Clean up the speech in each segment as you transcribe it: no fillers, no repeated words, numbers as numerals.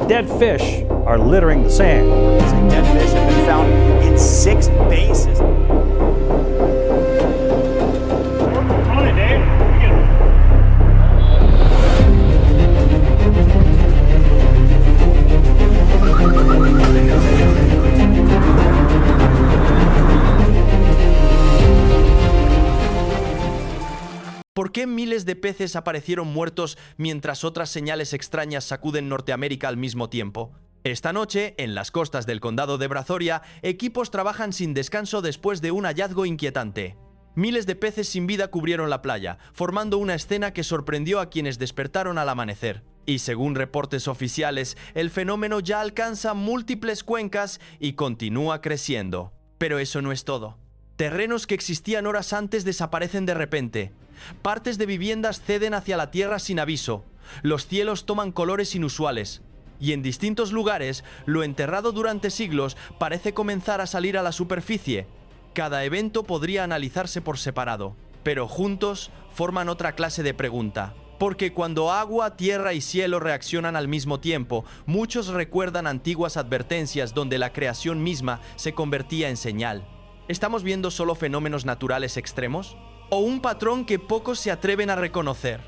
Dead fish are littering the sand. Dead fish have been found in 6 bases. On it, Dave. ¿Por qué miles de peces aparecieron muertos mientras otras señales extrañas sacuden Norteamérica al mismo tiempo? Esta noche, en las costas del condado de Brazoria, equipos trabajan sin descanso después de un hallazgo inquietante. Miles de peces sin vida cubrieron la playa, formando una escena que sorprendió a quienes despertaron al amanecer. Y según reportes oficiales, el fenómeno ya alcanza múltiples cuencas y continúa creciendo. Pero eso no es todo. Terrenos que existían horas antes desaparecen de repente. Partes de viviendas ceden hacia la tierra sin aviso. Los cielos toman colores inusuales. Y en distintos lugares, lo enterrado durante siglos parece comenzar a salir a la superficie. Cada evento podría analizarse por separado, pero juntos forman otra clase de pregunta. Porque cuando agua, tierra y cielo reaccionan al mismo tiempo, muchos recuerdan antiguas advertencias donde la creación misma se convertía en señal. ¿Estamos viendo solo fenómenos naturales extremos? ¿O un patrón que pocos se atreven a reconocer?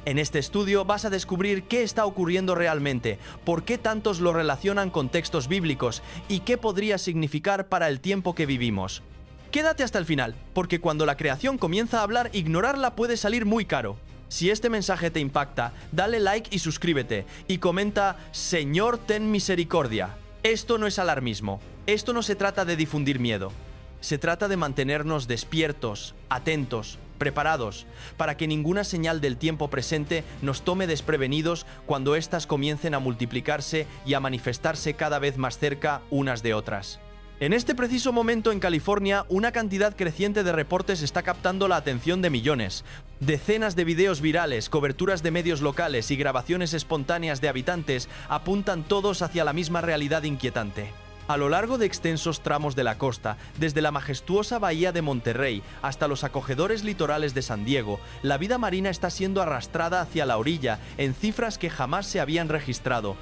En este estudio vas a descubrir qué está ocurriendo realmente, por qué tantos lo relacionan con textos bíblicos y qué podría significar para el tiempo que vivimos. Quédate hasta el final, porque cuando la creación comienza a hablar, ignorarla puede salir muy caro. Si este mensaje te impacta, dale like y suscríbete, y comenta: Señor, ten misericordia. Esto no es alarmismo, esto no se trata de difundir miedo. Se trata de mantenernos despiertos, atentos, preparados, para que ninguna señal del tiempo presente nos tome desprevenidos cuando éstas comiencen a multiplicarse y a manifestarse cada vez más cerca unas de otras. En este preciso momento en California, una cantidad creciente de reportes está captando la atención de millones. Decenas de videos virales, coberturas de medios locales y grabaciones espontáneas de habitantes apuntan todos hacia la misma realidad inquietante. A lo largo de extensos tramos de la costa, desde la majestuosa bahía de Monterrey hasta los acogedores litorales de San Diego, la vida marina está siendo arrastrada hacia la orilla en cifras que jamás se habían registrado.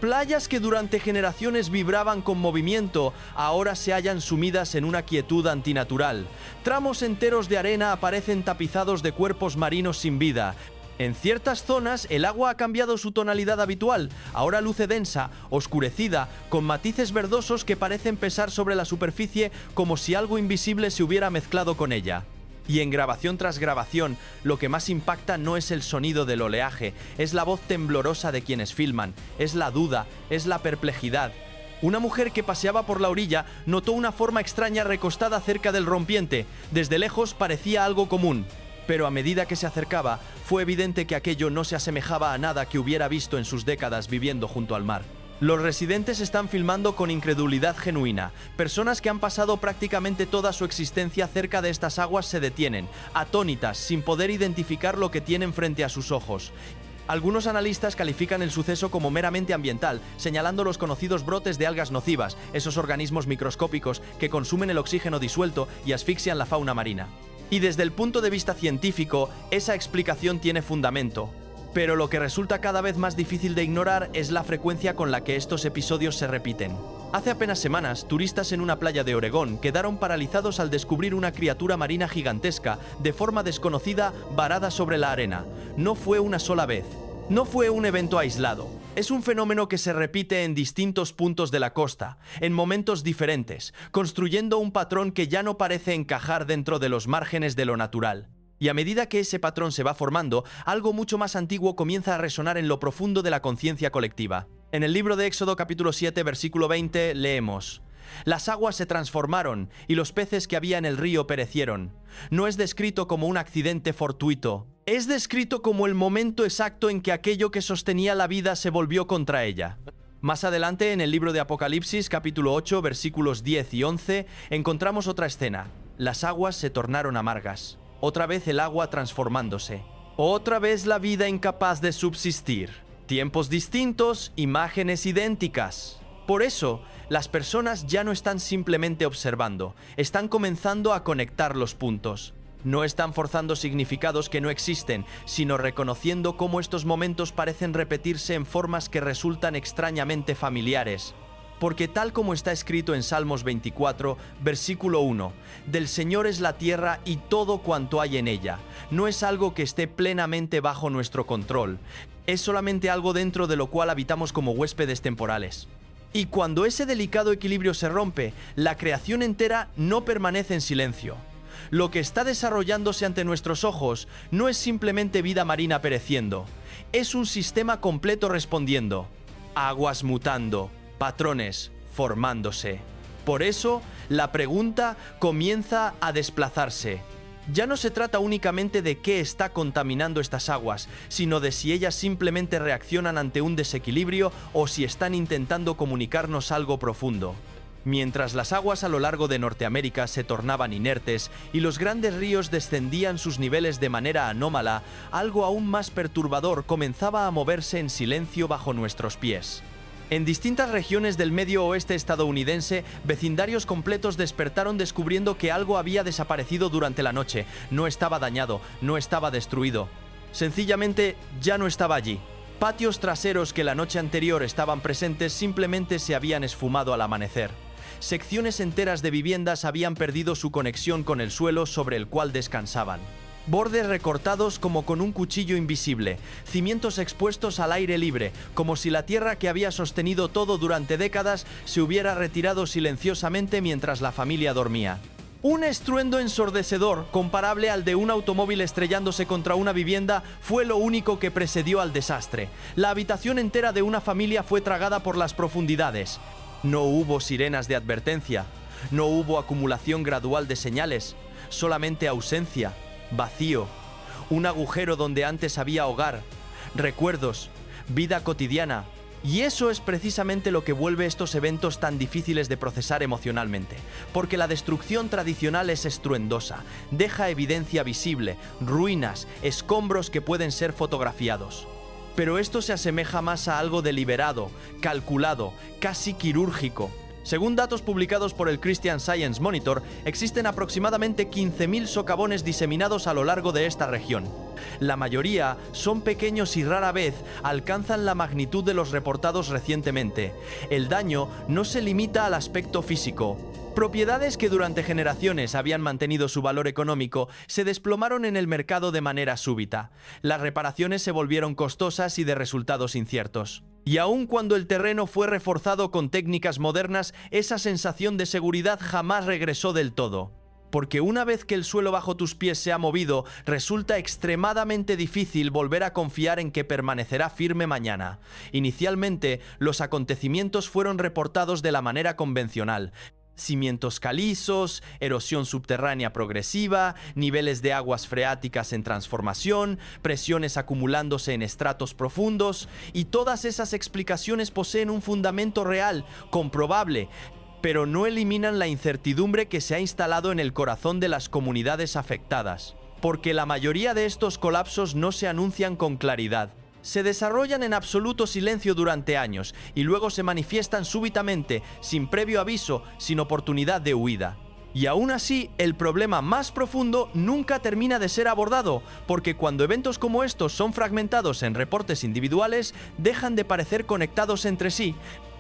Playas que durante generaciones vibraban con movimiento, ahora se hallan sumidas en una quietud antinatural. Tramos enteros de arena aparecen tapizados de cuerpos marinos sin vida. En ciertas zonas, el agua ha cambiado su tonalidad habitual. Ahora luce densa, oscurecida, con matices verdosos que parecen pesar sobre la superficie como si algo invisible se hubiera mezclado con ella. Y en grabación tras grabación, lo que más impacta no es el sonido del oleaje, es la voz temblorosa de quienes filman, es la duda, es la perplejidad. Una mujer que paseaba por la orilla notó una forma extraña recostada cerca del rompiente. Desde lejos parecía algo común. Pero a medida que se acercaba, fue evidente que aquello no se asemejaba a nada que hubiera visto en sus décadas viviendo junto al mar. Los residentes están filmando con incredulidad genuina. Personas que han pasado prácticamente toda su existencia cerca de estas aguas se detienen, atónitas, sin poder identificar lo que tienen frente a sus ojos. Algunos analistas califican el suceso como meramente ambiental, señalando los conocidos brotes de algas nocivas, esos organismos microscópicos que consumen el oxígeno disuelto y asfixian la fauna marina. Y desde el punto de vista científico, esa explicación tiene fundamento. Pero lo que resulta cada vez más difícil de ignorar es la frecuencia con la que estos episodios se repiten. Hace apenas semanas, turistas en una playa de Oregón quedaron paralizados al descubrir una criatura marina gigantesca, de forma desconocida, varada sobre la arena. No fue una sola vez. No fue un evento aislado. Es un fenómeno que se repite en distintos puntos de la costa, en momentos diferentes, construyendo un patrón que ya no parece encajar dentro de los márgenes de lo natural. Y a medida que ese patrón se va formando, algo mucho más antiguo comienza a resonar en lo profundo de la conciencia colectiva. En el libro de Éxodo capítulo 7, versículo 20, leemos: Las aguas se transformaron y los peces que había en el río perecieron. No es descrito como un accidente fortuito. Es descrito como el momento exacto en que aquello que sostenía la vida se volvió contra ella. Más adelante, en el libro de Apocalipsis, capítulo 8, versículos 10 y 11, encontramos otra escena. Las aguas se tornaron amargas. Otra vez el agua transformándose. Otra vez la vida incapaz de subsistir. Tiempos distintos, imágenes idénticas. Por eso, las personas ya no están simplemente observando, están comenzando a conectar los puntos. No están forzando significados que no existen, sino reconociendo cómo estos momentos parecen repetirse en formas que resultan extrañamente familiares. Porque tal como está escrito en Salmos 24, versículo 1, del Señor es la tierra y todo cuanto hay en ella. No es algo que esté plenamente bajo nuestro control. Es solamente algo dentro de lo cual habitamos como huéspedes temporales. Y cuando ese delicado equilibrio se rompe, la creación entera no permanece en silencio. Lo que está desarrollándose ante nuestros ojos no es simplemente vida marina pereciendo. Es un sistema completo respondiendo. Aguas mutando. Patrones formándose. Por eso, la pregunta comienza a desplazarse. Ya no se trata únicamente de qué está contaminando estas aguas, sino de si ellas simplemente reaccionan ante un desequilibrio o si están intentando comunicarnos algo profundo. Mientras las aguas a lo largo de Norteamérica se tornaban inertes y los grandes ríos descendían sus niveles de manera anómala, algo aún más perturbador comenzaba a moverse en silencio bajo nuestros pies. En distintas regiones del medio oeste estadounidense, vecindarios completos despertaron descubriendo que algo había desaparecido durante la noche. No estaba dañado, no estaba destruido. Sencillamente, ya no estaba allí. Patios traseros que la noche anterior estaban presentes simplemente se habían esfumado al amanecer. Secciones enteras de viviendas habían perdido su conexión con el suelo sobre el cual descansaban. Bordes recortados como con un cuchillo invisible, cimientos expuestos al aire libre, como si la tierra que había sostenido todo durante décadas se hubiera retirado silenciosamente mientras la familia dormía. Un estruendo ensordecedor, comparable al de un automóvil estrellándose contra una vivienda, fue lo único que precedió al desastre. La habitación entera de una familia fue tragada por las profundidades. No hubo sirenas de advertencia, no hubo acumulación gradual de señales, solamente ausencia. Vacío, un agujero donde antes había hogar, recuerdos, vida cotidiana. Y eso es precisamente lo que vuelve estos eventos tan difíciles de procesar emocionalmente, porque la destrucción tradicional es estruendosa, deja evidencia visible, ruinas, escombros que pueden ser fotografiados. Pero esto se asemeja más a algo deliberado, calculado, casi quirúrgico. Según datos publicados por el Christian Science Monitor, existen aproximadamente 15.000 socavones diseminados a lo largo de esta región. La mayoría son pequeños y rara vez alcanzan la magnitud de los reportados recientemente. El daño no se limita al aspecto físico. Propiedades que durante generaciones habían mantenido su valor económico se desplomaron en el mercado de manera súbita. Las reparaciones se volvieron costosas y de resultados inciertos. Y aun cuando el terreno fue reforzado con técnicas modernas, esa sensación de seguridad jamás regresó del todo. Porque una vez que el suelo bajo tus pies se ha movido, resulta extremadamente difícil volver a confiar en que permanecerá firme mañana. Inicialmente, los acontecimientos fueron reportados de la manera convencional. Cimientos calizos, erosión subterránea progresiva, niveles de aguas freáticas en transformación, presiones acumulándose en estratos profundos, y todas esas explicaciones poseen un fundamento real, comprobable, pero no eliminan la incertidumbre que se ha instalado en el corazón de las comunidades afectadas, porque la mayoría de estos colapsos no se anuncian con claridad. Se desarrollan en absoluto silencio durante años y luego se manifiestan súbitamente, sin previo aviso, sin oportunidad de huida. Y aún así, el problema más profundo nunca termina de ser abordado, porque cuando eventos como estos son fragmentados en reportes individuales, dejan de parecer conectados entre sí.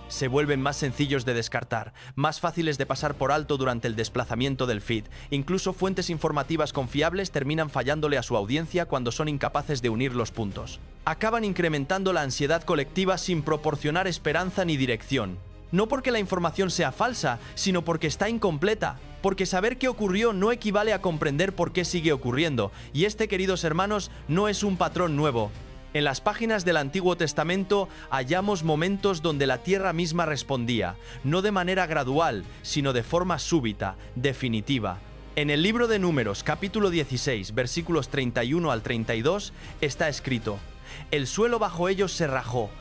Se vuelven más sencillos de descartar, más fáciles de pasar por alto durante el desplazamiento del feed. Incluso fuentes informativas confiables terminan fallándole a su audiencia cuando son incapaces de unir los puntos. Acaban incrementando la ansiedad colectiva sin proporcionar esperanza ni dirección. No porque la información sea falsa, sino porque está incompleta. Porque saber qué ocurrió no equivale a comprender por qué sigue ocurriendo. Y este, queridos hermanos, no es un patrón nuevo. En las páginas del Antiguo Testamento hallamos momentos donde la tierra misma respondía, no de manera gradual, sino de forma súbita, definitiva. En el libro de Números, capítulo 16, versículos 31 al 32, está escrito: «El suelo bajo ellos se rajó,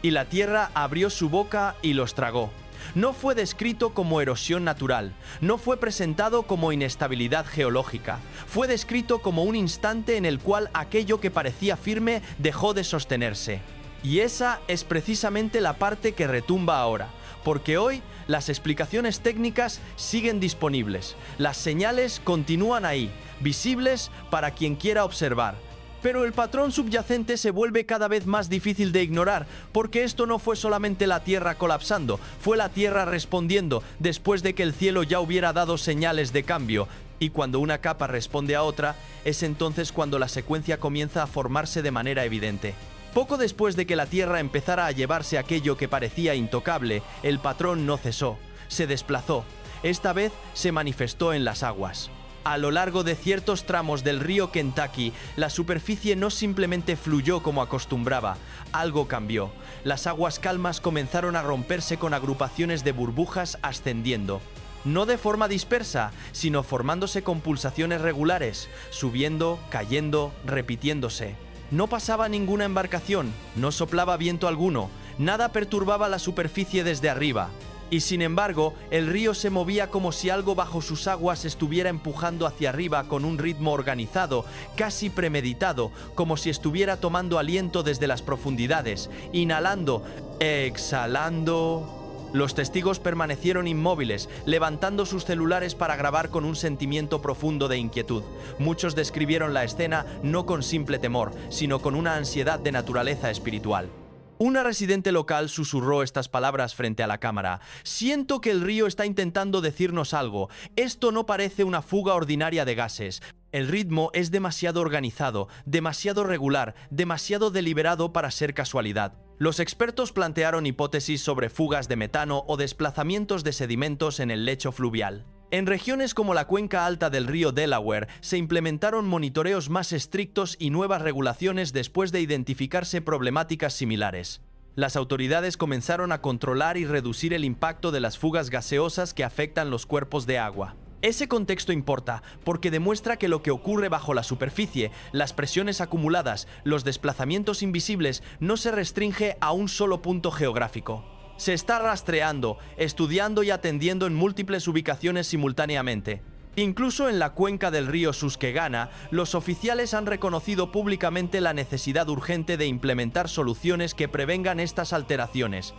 y la tierra abrió su boca y los tragó». No fue descrito como erosión natural, no fue presentado como inestabilidad geológica, fue descrito como un instante en el cual aquello que parecía firme dejó de sostenerse. Y esa es precisamente la parte que retumba ahora, porque hoy Las explicaciones técnicas siguen disponibles. Las señales continúan ahí, visibles para quien quiera observar. Pero el patrón subyacente se vuelve cada vez más difícil de ignorar, porque esto no fue solamente la Tierra colapsando, fue la Tierra respondiendo después de que el cielo ya hubiera dado señales de cambio. Y cuando una capa responde a otra, es entonces cuando la secuencia comienza a formarse de manera evidente. Poco después de que la Tierra empezara a llevarse aquello que parecía intocable, el patrón no cesó, se desplazó. Esta vez se manifestó en las aguas. A lo largo de ciertos tramos del río Kentucky, la superficie no simplemente fluyó como acostumbraba, algo cambió. Las aguas calmas comenzaron a romperse con agrupaciones de burbujas ascendiendo. No de forma dispersa, sino formándose con pulsaciones regulares, subiendo, cayendo, repitiéndose. No pasaba ninguna embarcación, no soplaba viento alguno, nada perturbaba la superficie desde arriba. Y sin embargo, el río se movía como si algo bajo sus aguas estuviera empujando hacia arriba con un ritmo organizado, casi premeditado, como si estuviera tomando aliento desde las profundidades, inhalando, exhalando. Los testigos permanecieron inmóviles, levantando sus celulares para grabar con un sentimiento profundo de inquietud. Muchos describieron la escena no con simple temor, sino con una ansiedad de naturaleza espiritual. Una residente local susurró estas palabras frente a la cámara. «Siento que el río está intentando decirnos algo. Esto no parece una fuga ordinaria de gases. El ritmo es demasiado organizado, demasiado regular, demasiado deliberado para ser casualidad». Los expertos plantearon hipótesis sobre fugas de metano o desplazamientos de sedimentos en el lecho fluvial. En regiones como la cuenca alta del río Delaware se implementaron monitoreos más estrictos y nuevas regulaciones después de identificarse problemáticas similares. Las autoridades comenzaron a controlar y reducir el impacto de las fugas gaseosas que afectan los cuerpos de agua. Ese contexto importa, porque demuestra que lo que ocurre bajo la superficie, las presiones acumuladas, los desplazamientos invisibles, no se restringe a un solo punto geográfico. Se está rastreando, estudiando y atendiendo en múltiples ubicaciones simultáneamente. Incluso en la cuenca del río Susquehanna, los oficiales han reconocido públicamente la necesidad urgente de implementar soluciones que prevengan estas alteraciones.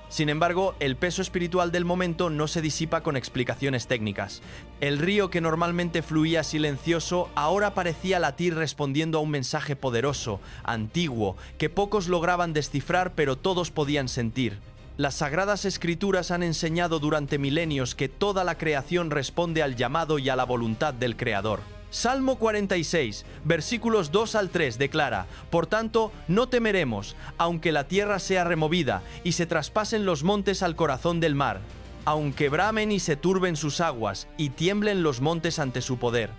Sin embargo, el peso espiritual del momento no se disipa con explicaciones técnicas. El río que normalmente fluía silencioso ahora parecía latir respondiendo a un mensaje poderoso, antiguo, que pocos lograban descifrar pero todos podían sentir. Las Sagradas Escrituras han enseñado durante milenios que toda la creación responde al llamado y a la voluntad del Creador. Salmo 46, versículos 2 al 3 declara: «Por tanto, no temeremos, aunque la tierra sea removida y se traspasen los montes al corazón del mar, aunque bramen y se turben sus aguas y tiemblen los montes ante su poder».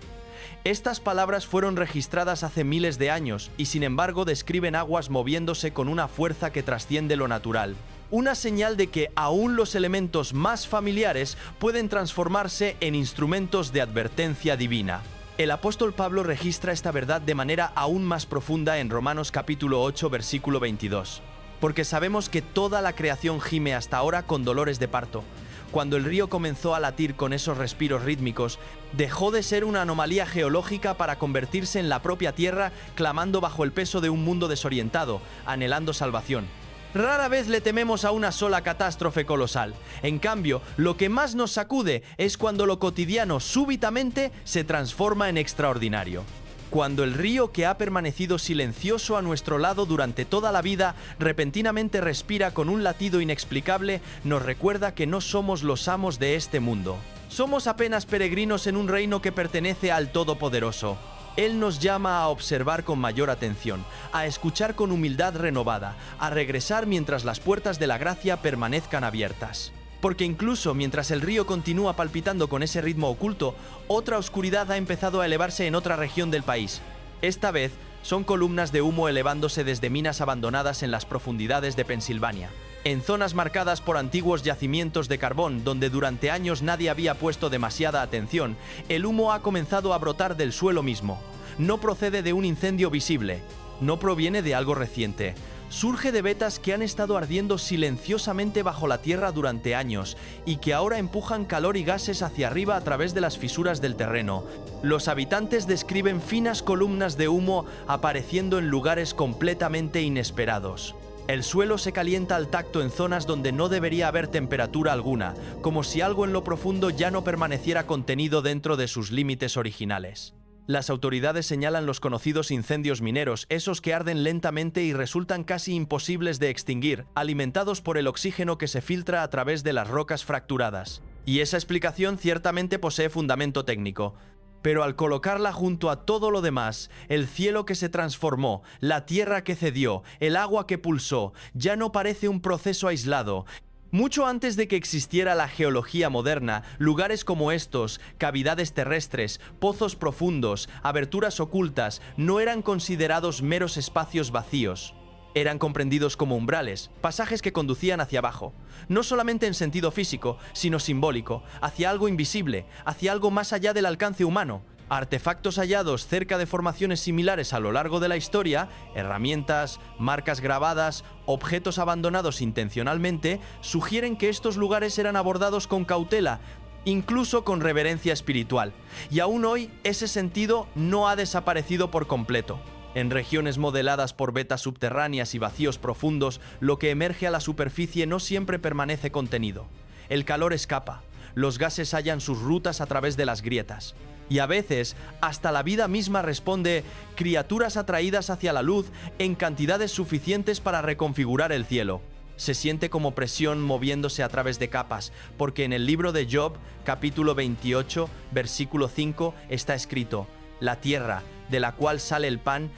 Estas palabras fueron registradas hace miles de años y sin embargo describen aguas moviéndose con una fuerza que trasciende lo natural. Una señal de que aún los elementos más familiares pueden transformarse en instrumentos de advertencia divina. El apóstol Pablo registra esta verdad de manera aún más profunda en Romanos capítulo 8, versículo 22. Porque sabemos que toda la creación gime hasta ahora con dolores de parto. Cuando el río comenzó a latir con esos respiros rítmicos, dejó de ser una anomalía geológica para convertirse en la propia tierra, clamando bajo el peso de un mundo desorientado, anhelando salvación. Rara vez le tememos a una sola catástrofe colosal. En cambio, lo que más nos sacude es cuando lo cotidiano súbitamente se transforma en extraordinario. Cuando el río que ha permanecido silencioso a nuestro lado durante toda la vida repentinamente respira con un latido inexplicable, nos recuerda que no somos los amos de este mundo. Somos apenas peregrinos en un reino que pertenece al Todopoderoso. Él nos llama a observar con mayor atención, a escuchar con humildad renovada, a regresar mientras las puertas de la gracia permanezcan abiertas. Porque incluso mientras el río continúa palpitando con ese ritmo oculto, otra oscuridad ha empezado a elevarse en otra región del país. Esta vez son columnas de humo elevándose desde minas abandonadas en las profundidades de Pensilvania. En zonas marcadas por antiguos yacimientos de carbón donde durante años nadie había puesto demasiada atención, el humo ha comenzado a brotar del suelo mismo. No procede de un incendio visible, no proviene de algo reciente. Surge de vetas que han estado ardiendo silenciosamente bajo la tierra durante años y que ahora empujan calor y gases hacia arriba a través de las fisuras del terreno. Los habitantes describen finas columnas de humo apareciendo en lugares completamente inesperados. El suelo se calienta al tacto en zonas donde no debería haber temperatura alguna, como si algo en lo profundo ya no permaneciera contenido dentro de sus límites originales. Las autoridades señalan los conocidos incendios mineros, esos que arden lentamente y resultan casi imposibles de extinguir, alimentados por el oxígeno que se filtra a través de las rocas fracturadas. Y esa explicación ciertamente posee fundamento técnico. Pero al colocarla junto a todo lo demás, el cielo que se transformó, la tierra que cedió, el agua que pulsó, ya no parece un proceso aislado. Mucho antes de que existiera la geología moderna, lugares como estos, cavidades terrestres, pozos profundos, aberturas ocultas, no eran considerados meros espacios vacíos. Eran comprendidos como umbrales, pasajes que conducían hacia abajo, no solamente en sentido físico, sino simbólico, hacia algo invisible, hacia algo más allá del alcance humano. Artefactos hallados cerca de formaciones similares a lo largo de la historia, herramientas, marcas grabadas, objetos abandonados intencionalmente, sugieren que estos lugares eran abordados con cautela, incluso con reverencia espiritual. Y aún hoy, ese sentido no ha desaparecido por completo. En regiones modeladas por vetas subterráneas y vacíos profundos, lo que emerge a la superficie no siempre permanece contenido. El calor escapa, los gases hallan sus rutas a través de las grietas. Y a veces, hasta la vida misma responde, criaturas atraídas hacia la luz en cantidades suficientes para reconfigurar el cielo. Se siente como presión moviéndose a través de capas, porque en el libro de Job, capítulo 28, versículo 5, está escrito: la tierra, de la cual sale el pan,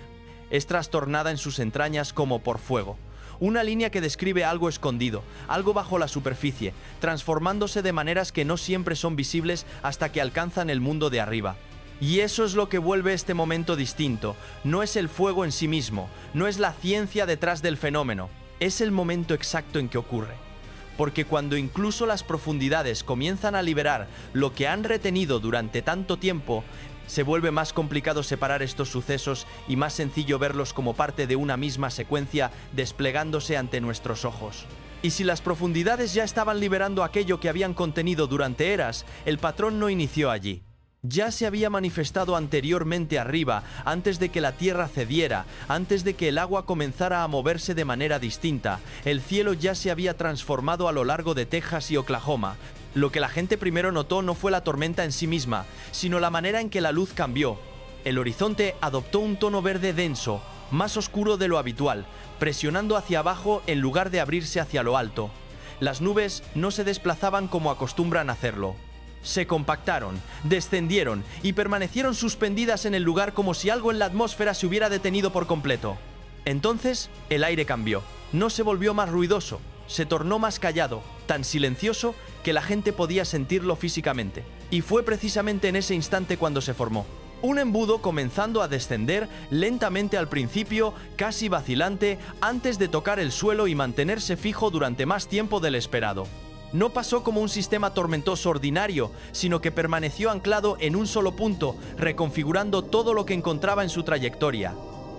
es trastornada en sus entrañas como por fuego. Una línea que describe algo escondido, algo bajo la superficie, transformándose de maneras que no siempre son visibles hasta que alcanzan el mundo de arriba. Y eso es lo que vuelve este momento distinto. No es el fuego en sí mismo, no es la ciencia detrás del fenómeno, es el momento exacto en que ocurre. Porque cuando incluso las profundidades comienzan a liberar lo que han retenido durante tanto tiempo, se vuelve más complicado separar estos sucesos y más sencillo verlos como parte de una misma secuencia desplegándose ante nuestros ojos. Y si las profundidades ya estaban liberando aquello que habían contenido durante eras, el patrón no inició allí. Ya se había manifestado anteriormente arriba, antes de que la tierra cediera, antes de que el agua comenzara a moverse de manera distinta. El cielo ya se había transformado a lo largo de Texas y Oklahoma. Lo que la gente primero notó no fue la tormenta en sí misma, sino la manera en que la luz cambió. El horizonte adoptó un tono verde denso, más oscuro de lo habitual, presionando hacia abajo en lugar de abrirse hacia lo alto. Las nubes no se desplazaban como acostumbran hacerlo. Se compactaron, descendieron y permanecieron suspendidas en el lugar como si algo en la atmósfera se hubiera detenido por completo. Entonces, el aire cambió. No se volvió más ruidoso, se tornó más callado, tan silencioso que la gente podía sentirlo físicamente. Y fue precisamente en ese instante cuando se formó. Un embudo comenzando a descender lentamente al principio, casi vacilante, antes de tocar el suelo y mantenerse fijo durante más tiempo del esperado. No pasó como un sistema tormentoso ordinario, sino que permaneció anclado en un solo punto, reconfigurando todo lo que encontraba en su trayectoria.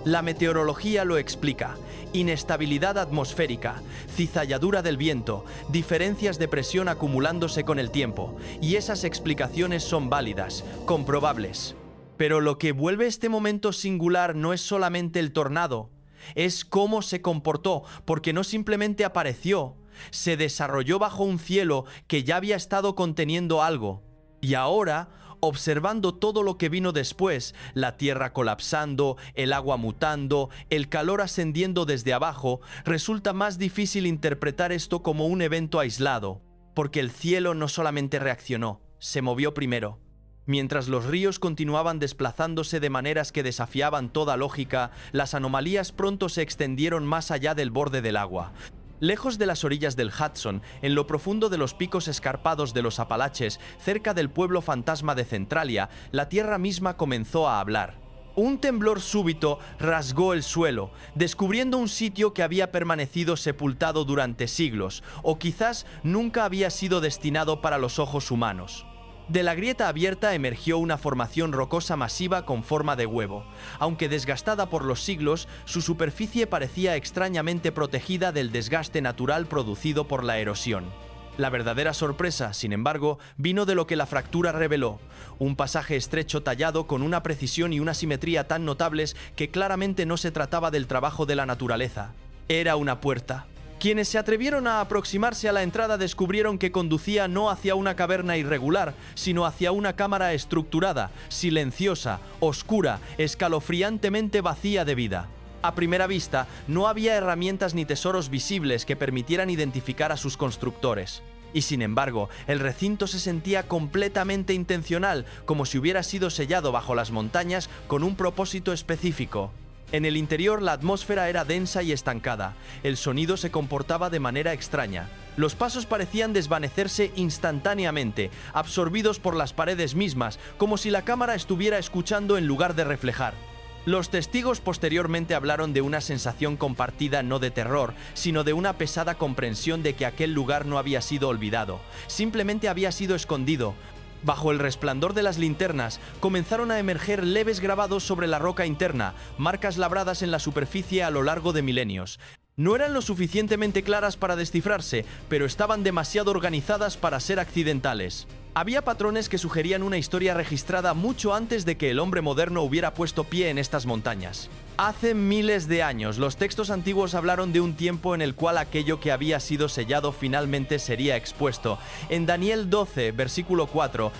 La meteorología lo explica: inestabilidad atmosférica, cizalladura del viento, diferencias de presión acumulándose con el tiempo, y esas explicaciones son válidas, comprobables. Pero lo que vuelve este momento singular no es solamente el tornado, es cómo se comportó, porque no simplemente apareció, se desarrolló bajo un cielo que ya había estado conteniendo algo. Y ahora, observando todo lo que vino después, la tierra colapsando, el agua mutando, el calor ascendiendo desde abajo, resulta más difícil interpretar esto como un evento aislado, porque el cielo no solamente reaccionó, se movió primero. Mientras los ríos continuaban desplazándose de maneras que desafiaban toda lógica, las anomalías pronto se extendieron más allá del borde del agua. Lejos de las orillas del Hudson, en lo profundo de los picos escarpados de los Apalaches, cerca del pueblo fantasma de Centralia, la tierra misma comenzó a hablar. Un temblor súbito rasgó el suelo, descubriendo un sitio que había permanecido sepultado durante siglos, o quizás nunca había sido destinado para los ojos humanos. De la grieta abierta emergió una formación rocosa masiva con forma de huevo. Aunque desgastada por los siglos, su superficie parecía extrañamente protegida del desgaste natural producido por la erosión. La verdadera sorpresa, sin embargo, vino de lo que la fractura reveló: un pasaje estrecho tallado con una precisión y una simetría tan notables que claramente no se trataba del trabajo de la naturaleza. Era una puerta. Quienes se atrevieron a aproximarse a la entrada descubrieron que conducía no hacia una caverna irregular, sino hacia una cámara estructurada, silenciosa, oscura, escalofriantemente vacía de vida. A primera vista, no había herramientas ni tesoros visibles que permitieran identificar a sus constructores. Y sin embargo, el recinto se sentía completamente intencional, como si hubiera sido sellado bajo las montañas con un propósito específico. En el interior la atmósfera era densa y estancada. El sonido se comportaba de manera extraña. Los pasos parecían desvanecerse instantáneamente, absorbidos por las paredes mismas, como si la cámara estuviera escuchando en lugar de reflejar. Los testigos posteriormente hablaron de una sensación compartida no de terror, sino de una pesada comprensión de que aquel lugar no había sido olvidado, simplemente había sido escondido. Bajo el resplandor de las linternas, comenzaron a emerger leves grabados sobre la roca interna, marcas labradas en la superficie a lo largo de milenios. No eran lo suficientemente claras para descifrarse, pero estaban demasiado organizadas para ser accidentales. Había patrones que sugerían una historia registrada mucho antes de que el hombre moderno hubiera puesto pie en estas montañas. Hace miles de años, los textos antiguos hablaron de un tiempo en el cual aquello que había sido sellado finalmente sería expuesto. En Daniel 12, versículo 4,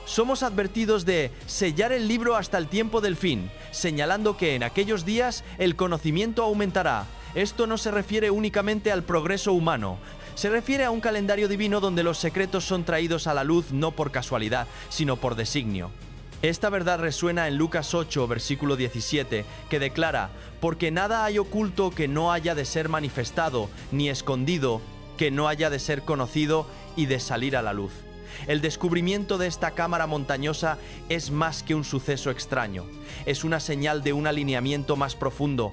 somos advertidos de sellar el libro hasta el tiempo del fin, señalando que en aquellos días el conocimiento aumentará. Esto no se refiere únicamente al progreso humano. Se refiere a un calendario divino donde los secretos son traídos a la luz no por casualidad, sino por designio. Esta verdad resuena en Lucas 8, versículo 17, que declara: porque nada hay oculto que no haya de ser manifestado, ni escondido, que no haya de ser conocido y de salir a la luz. El descubrimiento de esta cámara montañosa es más que un suceso extraño. Es una señal de un alineamiento más profundo.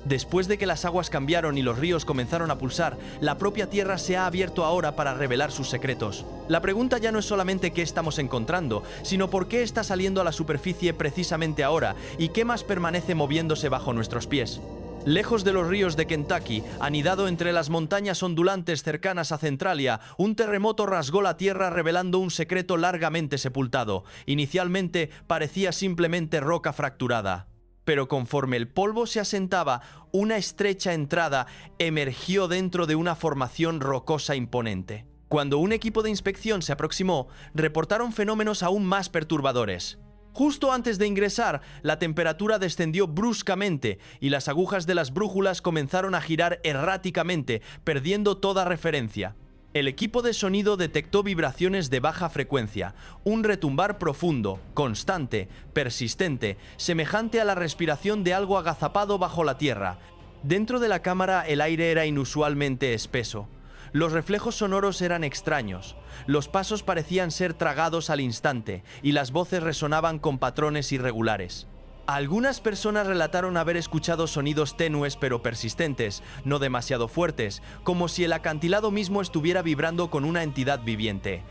Después de que las aguas cambiaron y los ríos comenzaron a pulsar, la propia tierra se ha abierto ahora para revelar sus secretos. La pregunta ya no es solamente qué estamos encontrando, sino por qué está saliendo a la superficie precisamente ahora y qué más permanece moviéndose bajo nuestros pies. Lejos de los ríos de Kentucky, anidado entre las montañas ondulantes cercanas a Centralia, un terremoto rasgó la tierra revelando un secreto largamente sepultado. Inicialmente parecía simplemente roca fracturada. Pero conforme el polvo se asentaba, una estrecha entrada emergió dentro de una formación rocosa imponente. Cuando un equipo de inspección se aproximó, reportaron fenómenos aún más perturbadores. Justo antes de ingresar, la temperatura descendió bruscamente y las agujas de las brújulas comenzaron a girar erráticamente, perdiendo toda referencia. El equipo de sonido detectó vibraciones de baja frecuencia, un retumbar profundo, constante, persistente, semejante a la respiración de algo agazapado bajo la tierra. Dentro de la cámara el aire era inusualmente espeso. Los reflejos sonoros eran extraños, los pasos parecían ser tragados al instante y las voces resonaban con patrones irregulares. Algunas personas relataron haber escuchado sonidos tenues pero persistentes, no demasiado fuertes, como si el acantilado mismo estuviera vibrando con una entidad viviente.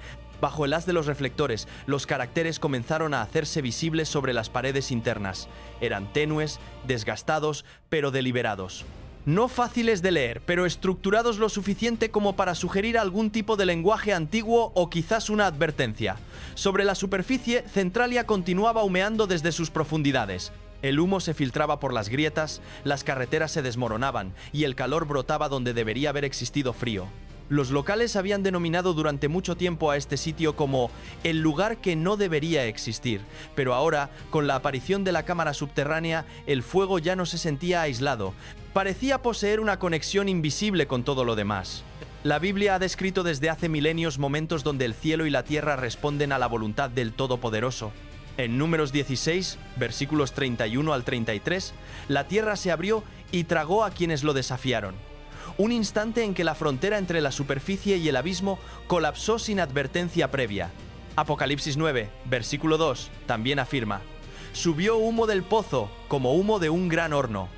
Bajo el haz de los reflectores, los caracteres comenzaron a hacerse visibles sobre las paredes internas. Eran tenues, desgastados, pero deliberados. No fáciles de leer, pero estructurados lo suficiente como para sugerir algún tipo de lenguaje antiguo o quizás una advertencia. Sobre la superficie, Centralia continuaba humeando desde sus profundidades. El humo se filtraba por las grietas, las carreteras se desmoronaban y el calor brotaba donde debería haber existido frío. Los locales habían denominado durante mucho tiempo a este sitio como el lugar que no debería existir, pero ahora, con la aparición de la cámara subterránea, el fuego ya no se sentía aislado. Parecía poseer una conexión invisible con todo lo demás. La Biblia ha descrito desde hace milenios momentos donde el cielo y la tierra responden a la voluntad del Todopoderoso. En Números 16, versículos 31 al 33, la tierra se abrió y tragó a quienes lo desafiaron. Un instante en que la frontera entre la superficie y el abismo colapsó sin advertencia previa. Apocalipsis 9, versículo 2, también afirma: subió humo del pozo, como humo de un gran horno.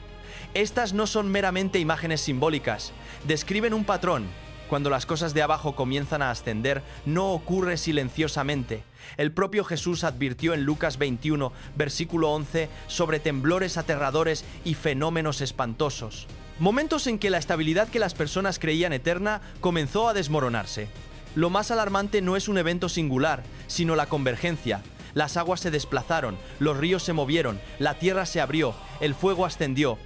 Estas no son meramente imágenes simbólicas, describen un patrón. Cuando las cosas de abajo comienzan a ascender, no ocurre silenciosamente. El propio Jesús advirtió en Lucas 21, versículo 11, sobre temblores aterradores y fenómenos espantosos. Momentos en que la estabilidad que las personas creían eterna comenzó a desmoronarse. Lo más alarmante no es un evento singular, sino la convergencia. Las aguas se desplazaron, los ríos se movieron, la tierra se abrió, el fuego ascendió.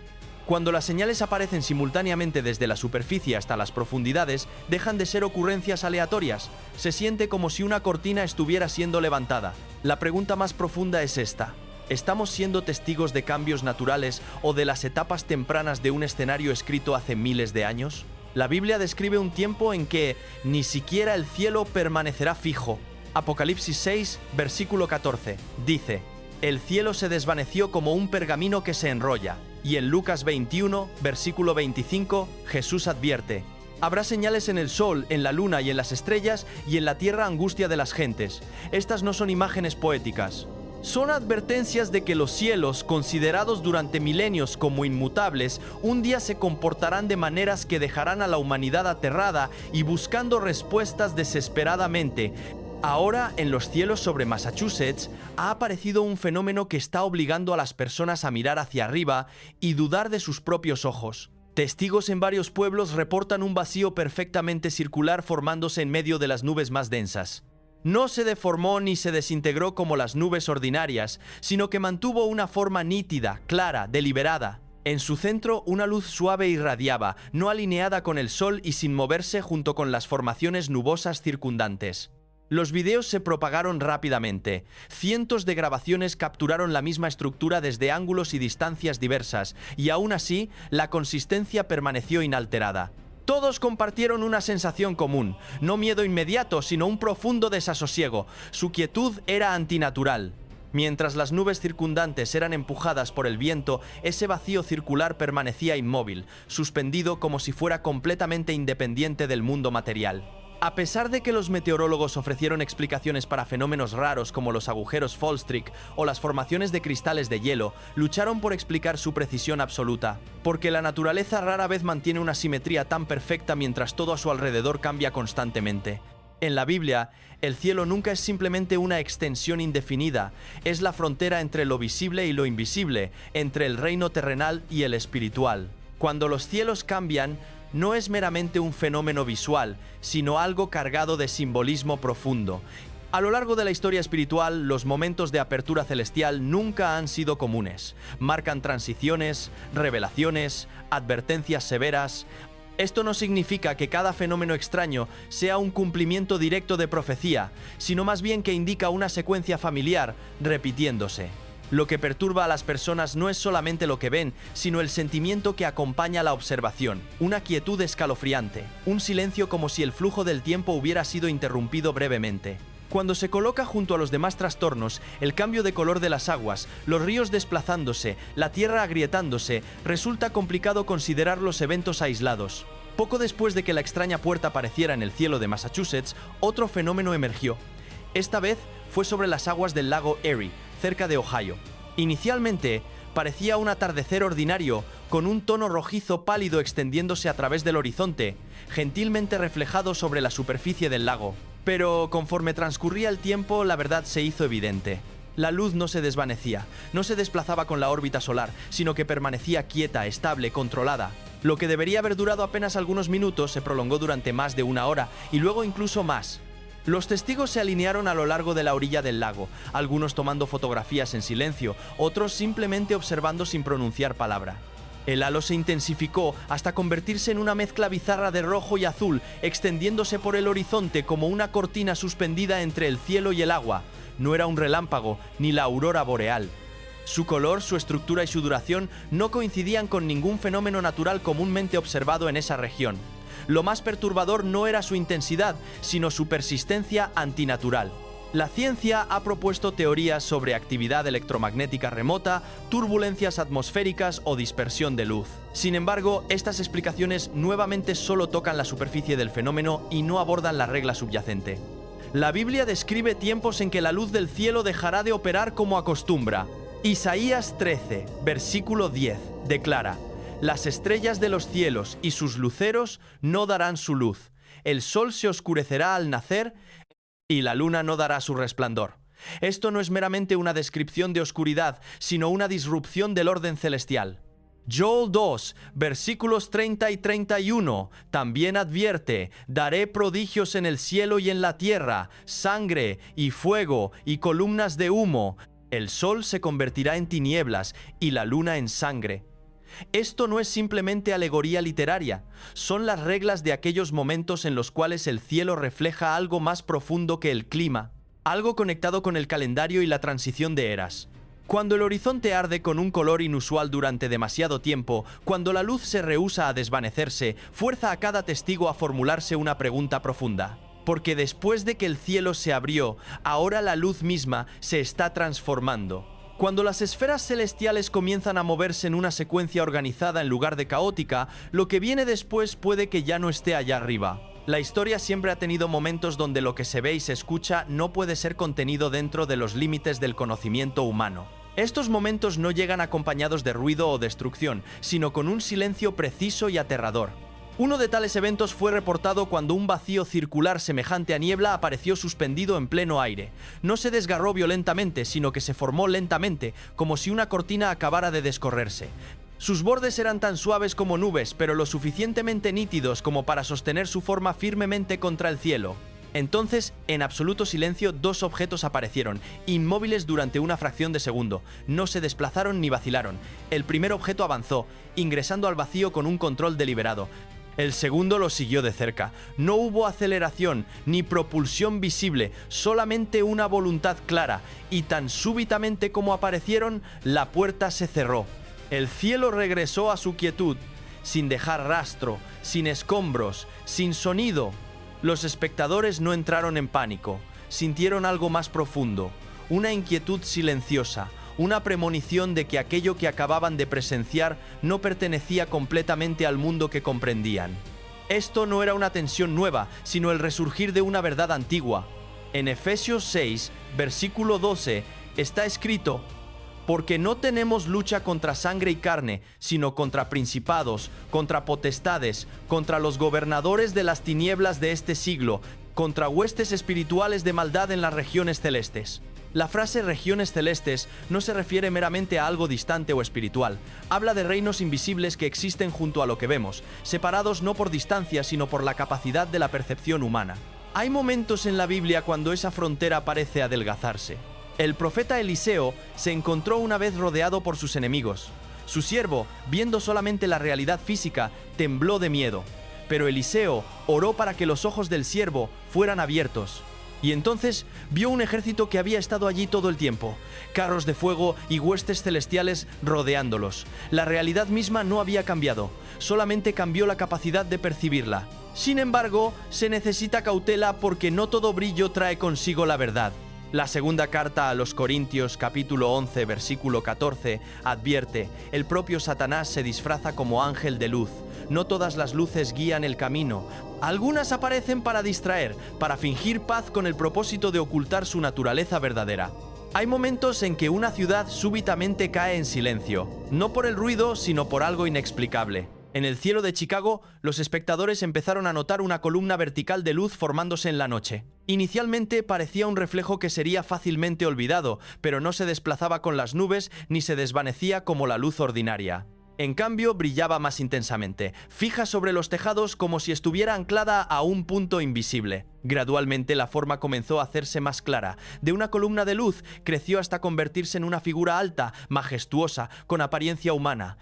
Cuando las señales aparecen simultáneamente desde la superficie hasta las profundidades, dejan de ser ocurrencias aleatorias. Se siente como si una cortina estuviera siendo levantada. La pregunta más profunda es esta: ¿estamos siendo testigos de cambios naturales o de las etapas tempranas de un escenario escrito hace miles de años? La Biblia describe un tiempo en que ni siquiera el cielo permanecerá fijo. Apocalipsis 6, versículo 14, dice: el cielo se desvaneció como un pergamino que se enrolla. Y en Lucas 21, versículo 25, Jesús advierte: habrá señales en el sol, en la luna y en las estrellas, y en la tierra angustia de las gentes. Estas no son imágenes poéticas. Son advertencias de que los cielos, considerados durante milenios como inmutables, un día se comportarán de maneras que dejarán a la humanidad aterrada y buscando respuestas desesperadamente. Ahora, en los cielos sobre Massachusetts, ha aparecido un fenómeno que está obligando a las personas a mirar hacia arriba y dudar de sus propios ojos. Testigos en varios pueblos reportan un vacío perfectamente circular formándose en medio de las nubes más densas. No se deformó ni se desintegró como las nubes ordinarias, sino que mantuvo una forma nítida, clara, deliberada. En su centro, una luz suave irradiaba, no alineada con el sol y sin moverse junto con las formaciones nubosas circundantes. Los videos se propagaron rápidamente. Cientos de grabaciones capturaron la misma estructura desde ángulos y distancias diversas, y aún así, la consistencia permaneció inalterada. Todos compartieron una sensación común, no miedo inmediato, sino un profundo desasosiego. Su quietud era antinatural. Mientras las nubes circundantes eran empujadas por el viento, ese vacío circular permanecía inmóvil, suspendido como si fuera completamente independiente del mundo material. A pesar de que los meteorólogos ofrecieron explicaciones para fenómenos raros como los agujeros Fallstreak o las formaciones de cristales de hielo, lucharon por explicar su precisión absoluta, porque la naturaleza rara vez mantiene una simetría tan perfecta mientras todo a su alrededor cambia constantemente. En la Biblia, el cielo nunca es simplemente una extensión indefinida, es la frontera entre lo visible y lo invisible, entre el reino terrenal y el espiritual. Cuando los cielos cambian, no es meramente un fenómeno visual, sino algo cargado de simbolismo profundo. A lo largo de la historia espiritual, los momentos de apertura celestial nunca han sido comunes. Marcan transiciones, revelaciones, advertencias severas. Esto no significa que cada fenómeno extraño sea un cumplimiento directo de profecía, sino más bien que indica una secuencia familiar repitiéndose. Lo que perturba a las personas no es solamente lo que ven, sino el sentimiento que acompaña la observación, una quietud escalofriante, un silencio como si el flujo del tiempo hubiera sido interrumpido brevemente. Cuando se coloca junto a los demás trastornos, el cambio de color de las aguas, los ríos desplazándose, la tierra agrietándose, resulta complicado considerar los eventos aislados. Poco después de que la extraña puerta apareciera en el cielo de Massachusetts, otro fenómeno emergió. Esta vez fue sobre las aguas del lago Erie, cerca de Ohio. Inicialmente, parecía un atardecer ordinario, con un tono rojizo pálido extendiéndose a través del horizonte, gentilmente reflejado sobre la superficie del lago. Pero conforme transcurría el tiempo, la verdad se hizo evidente. La luz no se desvanecía, no se desplazaba con la órbita solar, sino que permanecía quieta, estable, controlada. Lo que debería haber durado apenas algunos minutos se prolongó durante más de una hora, y luego incluso más. Los testigos se alinearon a lo largo de la orilla del lago, algunos tomando fotografías en silencio, otros simplemente observando sin pronunciar palabra. El halo se intensificó hasta convertirse en una mezcla bizarra de rojo y azul, extendiéndose por el horizonte como una cortina suspendida entre el cielo y el agua. No era un relámpago, ni la aurora boreal. Su color, su estructura y su duración no coincidían con ningún fenómeno natural comúnmente observado en esa región. Lo más perturbador no era su intensidad, sino su persistencia antinatural. La ciencia ha propuesto teorías sobre actividad electromagnética remota, turbulencias atmosféricas o dispersión de luz. Sin embargo, estas explicaciones nuevamente solo tocan la superficie del fenómeno y no abordan la regla subyacente. La Biblia describe tiempos en que la luz del cielo dejará de operar como acostumbra. Isaías 13, versículo 10, declara: las estrellas de los cielos y sus luceros no darán su luz. El sol se oscurecerá al nacer y la luna no dará su resplandor. Esto no es meramente una descripción de oscuridad, sino una disrupción del orden celestial. Joel 2, versículos 30 y 31, también advierte: daré prodigios en el cielo y en la tierra, sangre y fuego y columnas de humo. El sol se convertirá en tinieblas y la luna en sangre. Esto no es simplemente alegoría literaria, son las reglas de aquellos momentos en los cuales el cielo refleja algo más profundo que el clima, algo conectado con el calendario y la transición de eras. Cuando el horizonte arde con un color inusual durante demasiado tiempo, cuando la luz se rehúsa a desvanecerse, fuerza a cada testigo a formularse una pregunta profunda. Porque después de que el cielo se abrió, ahora la luz misma se está transformando. Cuando las esferas celestiales comienzan a moverse en una secuencia organizada en lugar de caótica, lo que viene después puede que ya no esté allá arriba. La historia siempre ha tenido momentos donde lo que se ve y se escucha no puede ser contenido dentro de los límites del conocimiento humano. Estos momentos no llegan acompañados de ruido o destrucción, sino con un silencio preciso y aterrador. Uno de tales eventos fue reportado cuando un vacío circular semejante a niebla apareció suspendido en pleno aire. No se desgarró violentamente, sino que se formó lentamente, como si una cortina acabara de descorrerse. Sus bordes eran tan suaves como nubes, pero lo suficientemente nítidos como para sostener su forma firmemente contra el cielo. Entonces, en absoluto silencio, dos objetos aparecieron, inmóviles durante una fracción de segundo. No se desplazaron ni vacilaron. El primer objeto avanzó, ingresando al vacío con un control deliberado. El segundo lo siguió de cerca. No hubo aceleración ni propulsión visible, solamente una voluntad clara, y tan súbitamente como aparecieron, la puerta se cerró. El cielo regresó a su quietud, sin dejar rastro, sin escombros, sin sonido. Los espectadores no entraron en pánico, sintieron algo más profundo, una inquietud silenciosa, una premonición de que aquello que acababan de presenciar no pertenecía completamente al mundo que comprendían. Esto no era una tensión nueva, sino el resurgir de una verdad antigua. En Efesios 6, versículo 12, está escrito: «Porque no tenemos lucha contra sangre y carne, sino contra principados, contra potestades, contra los gobernadores de las tinieblas de este siglo, contra huestes espirituales de maldad en las regiones celestes». La frase regiones celestes no se refiere meramente a algo distante o espiritual. Habla de reinos invisibles que existen junto a lo que vemos, separados no por distancia sino por la capacidad de la percepción humana. Hay momentos en la Biblia cuando esa frontera parece adelgazarse. El profeta Eliseo se encontró una vez rodeado por sus enemigos. Su siervo, viendo solamente la realidad física, tembló de miedo. Pero Eliseo oró para que los ojos del siervo fueran abiertos. Y entonces vio un ejército que había estado allí todo el tiempo, carros de fuego y huestes celestiales rodeándolos. La realidad misma no había cambiado, solamente cambió la capacidad de percibirla. Sin embargo, se necesita cautela porque no todo brillo trae consigo la verdad. La segunda carta a los Corintios, capítulo 11, versículo 14, advierte: el propio Satanás se disfraza como ángel de luz. No todas las luces guían el camino. Algunas aparecen para distraer, para fingir paz con el propósito de ocultar su naturaleza verdadera. Hay momentos en que una ciudad súbitamente cae en silencio, no por el ruido, sino por algo inexplicable. En el cielo de Chicago, los espectadores empezaron a notar una columna vertical de luz formándose en la noche. Inicialmente parecía un reflejo que sería fácilmente olvidado, pero no se desplazaba con las nubes ni se desvanecía como la luz ordinaria. En cambio, brillaba más intensamente, fija sobre los tejados como si estuviera anclada a un punto invisible. Gradualmente la forma comenzó a hacerse más clara. De una columna de luz creció hasta convertirse en una figura alta, majestuosa, con apariencia humana.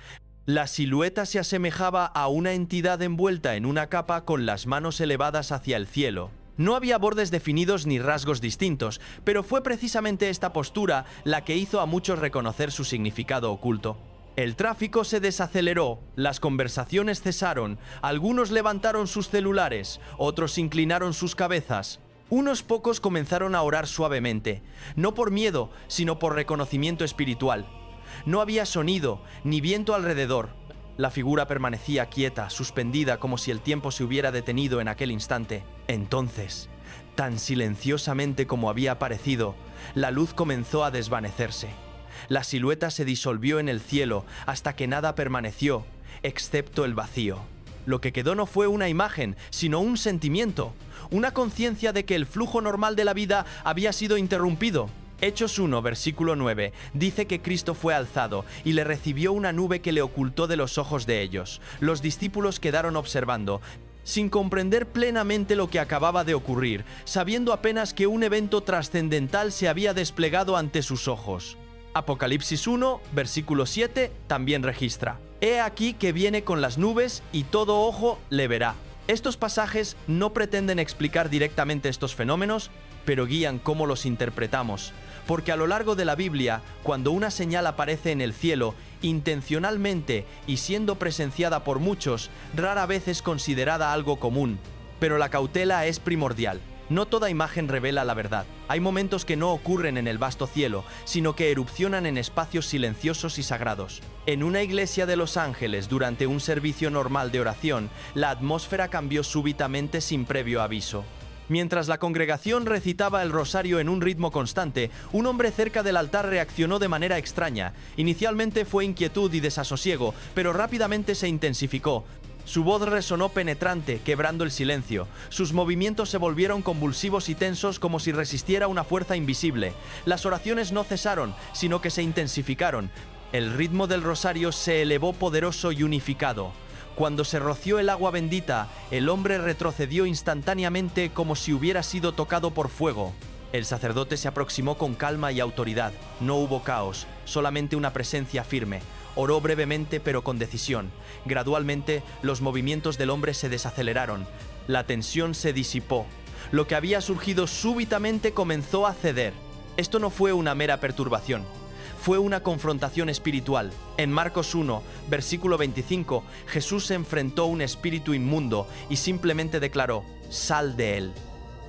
La silueta se asemejaba a una entidad envuelta en una capa con las manos elevadas hacia el cielo. No había bordes definidos ni rasgos distintos, pero fue precisamente esta postura la que hizo a muchos reconocer su significado oculto. El tráfico se desaceleró, las conversaciones cesaron, algunos levantaron sus celulares, otros inclinaron sus cabezas. Unos pocos comenzaron a orar suavemente, no por miedo, sino por reconocimiento espiritual. No había sonido, ni viento alrededor. La figura permanecía quieta, suspendida, como si el tiempo se hubiera detenido en aquel instante. Entonces, tan silenciosamente como había aparecido, la luz comenzó a desvanecerse. La silueta se disolvió en el cielo hasta que nada permaneció, excepto el vacío. Lo que quedó no fue una imagen, sino un sentimiento, una conciencia de que el flujo normal de la vida había sido interrumpido. Hechos 1, versículo 9, dice que Cristo fue alzado y le recibió una nube que le ocultó de los ojos de ellos. Los discípulos quedaron observando, sin comprender plenamente lo que acababa de ocurrir, sabiendo apenas que un evento trascendental se había desplegado ante sus ojos. Apocalipsis 1, versículo 7, también registra: He aquí que viene con las nubes y todo ojo le verá. Estos pasajes no pretenden explicar directamente estos fenómenos, pero guían cómo los interpretamos. Porque a lo largo de la Biblia, cuando una señal aparece en el cielo, intencionalmente y siendo presenciada por muchos, rara vez es considerada algo común. Pero la cautela es primordial. No toda imagen revela la verdad. Hay momentos que no ocurren en el vasto cielo, sino que erupcionan en espacios silenciosos y sagrados. En una iglesia de Los Ángeles, durante un servicio normal de oración, la atmósfera cambió súbitamente sin previo aviso. Mientras la congregación recitaba el rosario en un ritmo constante, un hombre cerca del altar reaccionó de manera extraña. Inicialmente fue inquietud y desasosiego, pero rápidamente se intensificó. Su voz resonó penetrante, quebrando el silencio. Sus movimientos se volvieron convulsivos y tensos como si resistiera una fuerza invisible. Las oraciones no cesaron, sino que se intensificaron. El ritmo del rosario se elevó poderoso y unificado. Cuando se roció el agua bendita, el hombre retrocedió instantáneamente como si hubiera sido tocado por fuego. El sacerdote se aproximó con calma y autoridad. No hubo caos, solamente una presencia firme. Oró brevemente pero con decisión. Gradualmente, los movimientos del hombre se desaceleraron. La tensión se disipó. Lo que había surgido súbitamente comenzó a ceder. Esto no fue una mera perturbación. Fue una confrontación espiritual. En Marcos 1, versículo 25, Jesús se enfrentó a un espíritu inmundo y simplemente declaró: «Sal de él».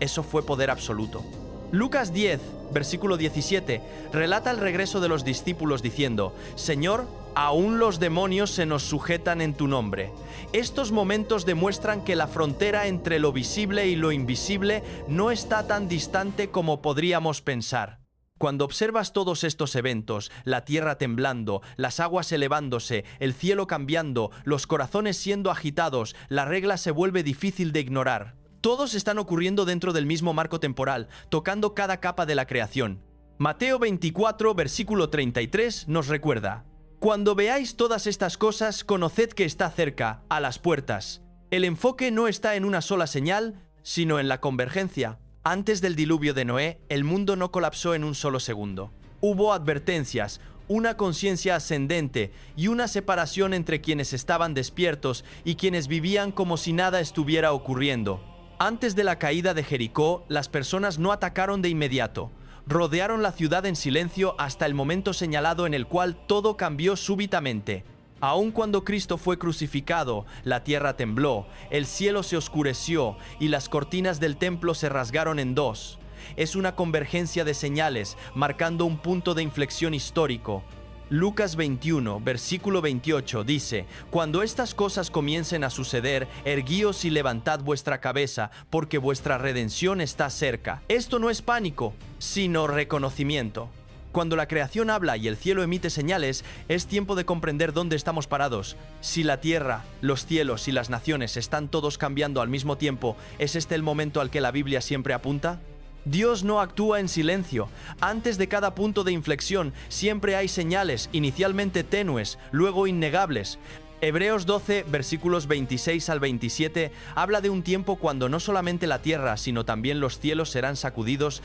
Eso fue poder absoluto. Lucas 10, versículo 17, relata el regreso de los discípulos diciendo: «Señor, aún los demonios se nos sujetan en tu nombre». Estos momentos demuestran que la frontera entre lo visible y lo invisible no está tan distante como podríamos pensar. Cuando observas todos estos eventos, la tierra temblando, las aguas elevándose, el cielo cambiando, los corazones siendo agitados, la regla se vuelve difícil de ignorar. Todos están ocurriendo dentro del mismo marco temporal, tocando cada capa de la creación. Mateo 24, versículo 33 nos recuerda: «Cuando veáis todas estas cosas, conoced que está cerca, a las puertas». El enfoque no está en una sola señal, sino en la convergencia. Antes del diluvio de Noé, el mundo no colapsó en un solo segundo. Hubo advertencias, una conciencia ascendente y una separación entre quienes estaban despiertos y quienes vivían como si nada estuviera ocurriendo. Antes de la caída de Jericó, las personas no atacaron de inmediato. Rodearon la ciudad en silencio hasta el momento señalado en el cual todo cambió súbitamente. Aun cuando Cristo fue crucificado, la tierra tembló, el cielo se oscureció y las cortinas del templo se rasgaron en dos. Es una convergencia de señales, marcando un punto de inflexión histórico. Lucas 21, versículo 28 dice: «Cuando estas cosas comiencen a suceder, erguíos y levantad vuestra cabeza, porque vuestra redención está cerca». Esto no es pánico, sino reconocimiento. Cuando la creación habla y el cielo emite señales, es tiempo de comprender dónde estamos parados. Si la tierra, los cielos y las naciones están todos cambiando al mismo tiempo, ¿es este el momento al que la Biblia siempre apunta? Dios no actúa en silencio. Antes de cada punto de inflexión siempre hay señales, inicialmente tenues, luego innegables. Hebreos 12, versículos 26 al 27, habla de un tiempo cuando no solamente la tierra, sino también los cielos serán sacudidos,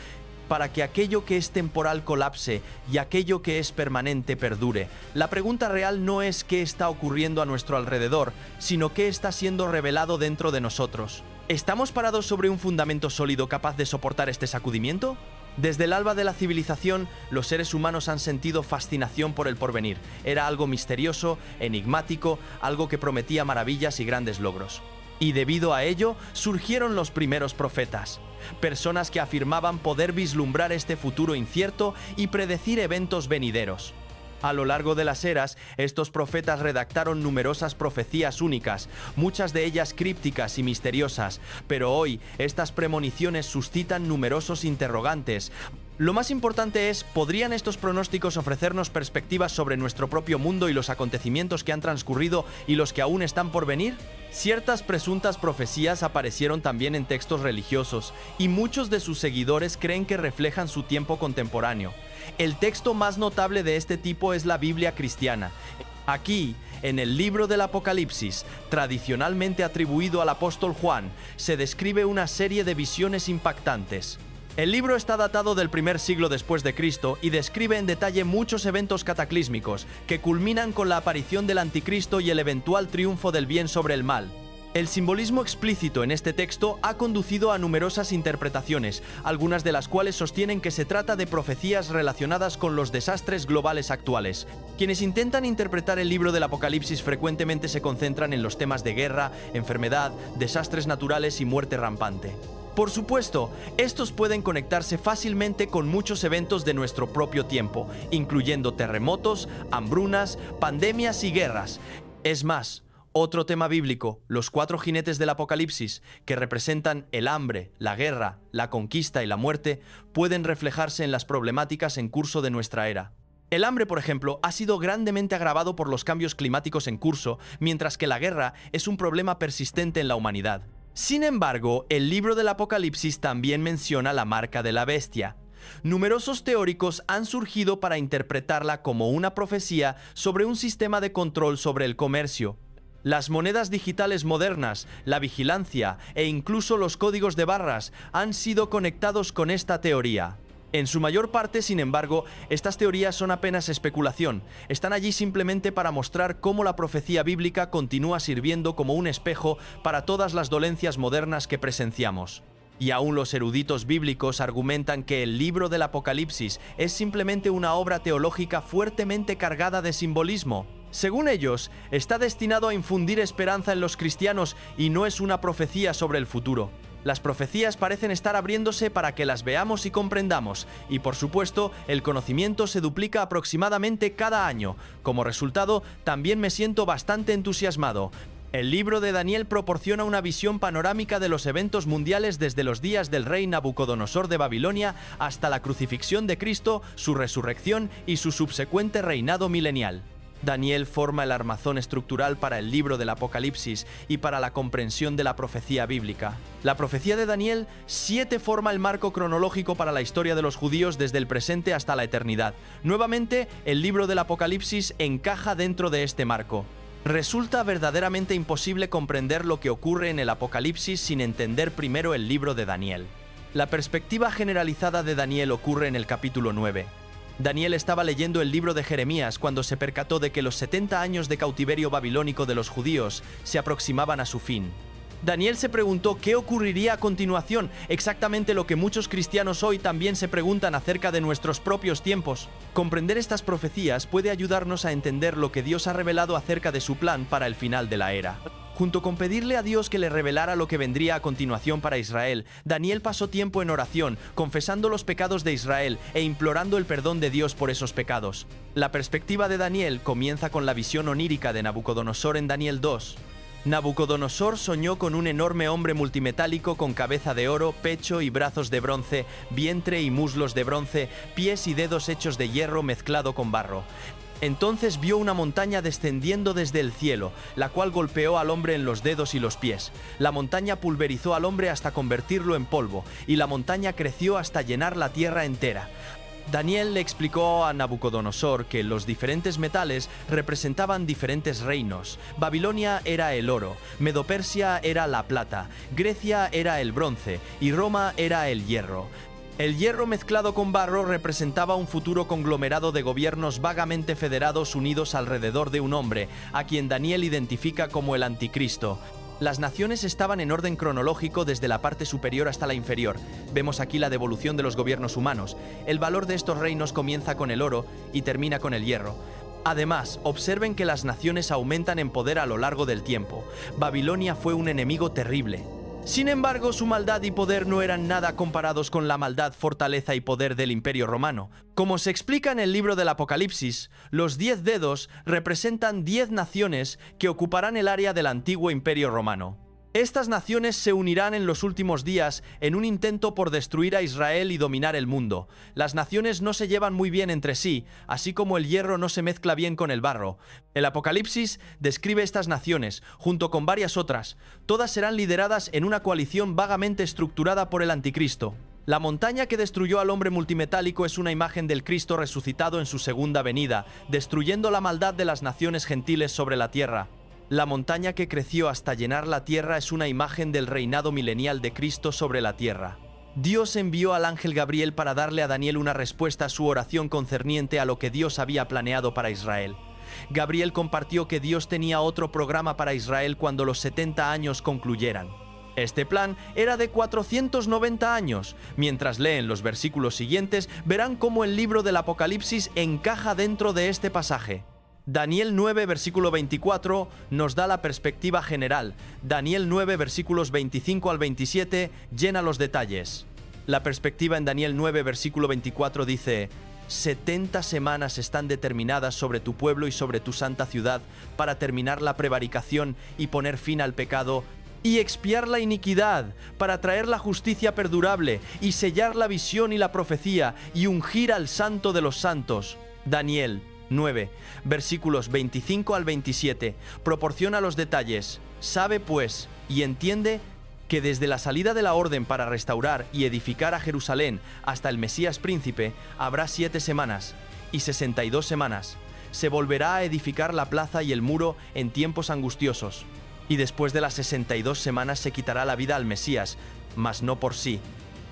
para que aquello que es temporal colapse y aquello que es permanente perdure. La pregunta real no es qué está ocurriendo a nuestro alrededor, sino qué está siendo revelado dentro de nosotros. ¿Estamos parados sobre un fundamento sólido capaz de soportar este sacudimiento? Desde el alba de la civilización, los seres humanos han sentido fascinación por el porvenir. Era algo misterioso, enigmático, algo que prometía maravillas y grandes logros. Y debido a ello, surgieron los primeros profetas. Personas que afirmaban poder vislumbrar este futuro incierto y predecir eventos venideros. A lo largo de las eras, estos profetas redactaron numerosas profecías únicas, muchas de ellas crípticas y misteriosas, pero hoy estas premoniciones suscitan numerosos interrogantes. Lo más importante es, ¿podrían estos pronósticos ofrecernos perspectivas sobre nuestro propio mundo y los acontecimientos que han transcurrido y los que aún están por venir? Ciertas presuntas profecías aparecieron también en textos religiosos, y muchos de sus seguidores creen que reflejan su tiempo contemporáneo. El texto más notable de este tipo es la Biblia cristiana. Aquí, en el libro del Apocalipsis, tradicionalmente atribuido al apóstol Juan, se describe una serie de visiones impactantes. El libro está datado del primer siglo después de Cristo y describe en detalle muchos eventos cataclísmicos que culminan con la aparición del anticristo y el eventual triunfo del bien sobre el mal. El simbolismo explícito en este texto ha conducido a numerosas interpretaciones, algunas de las cuales sostienen que se trata de profecías relacionadas con los desastres globales actuales. Quienes intentan interpretar el libro del Apocalipsis frecuentemente se concentran en los temas de guerra, enfermedad, desastres naturales y muerte rampante. Por supuesto, estos pueden conectarse fácilmente con muchos eventos de nuestro propio tiempo, incluyendo terremotos, hambrunas, pandemias y guerras. Es más, otro tema bíblico, los 4 jinetes del Apocalipsis, que representan el hambre, la guerra, la conquista y la muerte, pueden reflejarse en las problemáticas en curso de nuestra era. El hambre, por ejemplo, ha sido grandemente agravado por los cambios climáticos en curso, mientras que la guerra es un problema persistente en la humanidad. Sin embargo, el libro del Apocalipsis también menciona la marca de la bestia. Numerosos teóricos han surgido para interpretarla como una profecía sobre un sistema de control sobre el comercio. Las monedas digitales modernas, la vigilancia e incluso los códigos de barras han sido conectados con esta teoría. En su mayor parte, sin embargo, estas teorías son apenas especulación. Están allí simplemente para mostrar cómo la profecía bíblica continúa sirviendo como un espejo para todas las dolencias modernas que presenciamos. Y aún los eruditos bíblicos argumentan que el libro del Apocalipsis es simplemente una obra teológica fuertemente cargada de simbolismo. Según ellos, está destinado a infundir esperanza en los cristianos y no es una profecía sobre el futuro. Las profecías parecen estar abriéndose para que las veamos y comprendamos, y por supuesto, el conocimiento se duplica aproximadamente cada año. Como resultado, también me siento bastante entusiasmado. El libro de Daniel proporciona una visión panorámica de los eventos mundiales desde los días del rey Nabucodonosor de Babilonia hasta la crucifixión de Cristo, su resurrección y su subsecuente reinado milenial. Daniel forma el armazón estructural para el libro del Apocalipsis y para la comprensión de la profecía bíblica. La profecía de Daniel 7 forma el marco cronológico para la historia de los judíos desde el presente hasta la eternidad. Nuevamente, el libro del Apocalipsis encaja dentro de este marco. Resulta verdaderamente imposible comprender lo que ocurre en el Apocalipsis sin entender primero el libro de Daniel. La perspectiva generalizada de Daniel ocurre en el capítulo 9. Daniel estaba leyendo el libro de Jeremías cuando se percató de que los 70 años de cautiverio babilónico de los judíos se aproximaban a su fin. Daniel se preguntó qué ocurriría a continuación, exactamente lo que muchos cristianos hoy también se preguntan acerca de nuestros propios tiempos. Comprender estas profecías puede ayudarnos a entender lo que Dios ha revelado acerca de su plan para el final de la era. Junto con pedirle a Dios que le revelara lo que vendría a continuación para Israel, Daniel pasó tiempo en oración, confesando los pecados de Israel e implorando el perdón de Dios por esos pecados. La perspectiva de Daniel comienza con la visión onírica de Nabucodonosor en Daniel 2. Nabucodonosor soñó con un enorme hombre multimetálico con cabeza de oro, pecho y brazos de bronce, vientre y muslos de bronce, pies y dedos hechos de hierro mezclado con barro. Entonces vio una montaña descendiendo desde el cielo, la cual golpeó al hombre en los dedos y los pies. La montaña pulverizó al hombre hasta convertirlo en polvo, y la montaña creció hasta llenar la tierra entera. Daniel le explicó a Nabucodonosor que los diferentes metales representaban diferentes reinos. Babilonia era el oro, Medo-Persia era la plata, Grecia era el bronce y Roma era el hierro. El hierro mezclado con barro representaba un futuro conglomerado de gobiernos vagamente federados unidos alrededor de un hombre, a quien Daniel identifica como el anticristo. Las naciones estaban en orden cronológico desde la parte superior hasta la inferior. Vemos aquí la devolución de los gobiernos humanos. El valor de estos reinos comienza con el oro y termina con el hierro. Además, observen que las naciones aumentan en poder a lo largo del tiempo. Babilonia fue un enemigo terrible. Sin embargo, su maldad y poder no eran nada comparados con la maldad, fortaleza y poder del Imperio Romano. Como se explica en el libro del Apocalipsis, los 10 dedos representan 10 naciones que ocuparán el área del antiguo Imperio Romano. Estas naciones se unirán en los últimos días en un intento por destruir a Israel y dominar el mundo. Las naciones no se llevan muy bien entre sí, así como el hierro no se mezcla bien con el barro. El Apocalipsis describe estas naciones, junto con varias otras. Todas serán lideradas en una coalición vagamente estructurada por el anticristo. La montaña que destruyó al hombre multimetálico es una imagen del Cristo resucitado en su segunda venida, destruyendo la maldad de las naciones gentiles sobre la tierra. La montaña que creció hasta llenar la tierra es una imagen del reinado milenial de Cristo sobre la tierra. Dios envió al ángel Gabriel para darle a Daniel una respuesta a su oración concerniente a lo que Dios había planeado para Israel. Gabriel compartió que Dios tenía otro programa para Israel cuando los 70 años concluyeran. Este plan era de 490 años. Mientras leen los versículos siguientes, verán cómo el libro del Apocalipsis encaja dentro de este pasaje. Daniel 9, versículo 24, nos da la perspectiva general. Daniel 9, versículos 25 al 27, llena los detalles. La perspectiva en Daniel 9, versículo 24 dice: 70 semanas están determinadas sobre tu pueblo y sobre tu santa ciudad para terminar la prevaricación y poner fin al pecado y expiar la iniquidad, para traer la justicia perdurable y sellar la visión y la profecía y ungir al santo de los santos. Daniel 9, versículos 25 al 27, proporciona los detalles. Sabe pues y entiende que desde la salida de la orden para restaurar y edificar a Jerusalén hasta el Mesías príncipe habrá 7 semanas y 62 semanas. Se volverá a edificar la plaza y el muro en tiempos angustiosos. Y después de las 62 semanas se quitará la vida al Mesías, mas no por sí.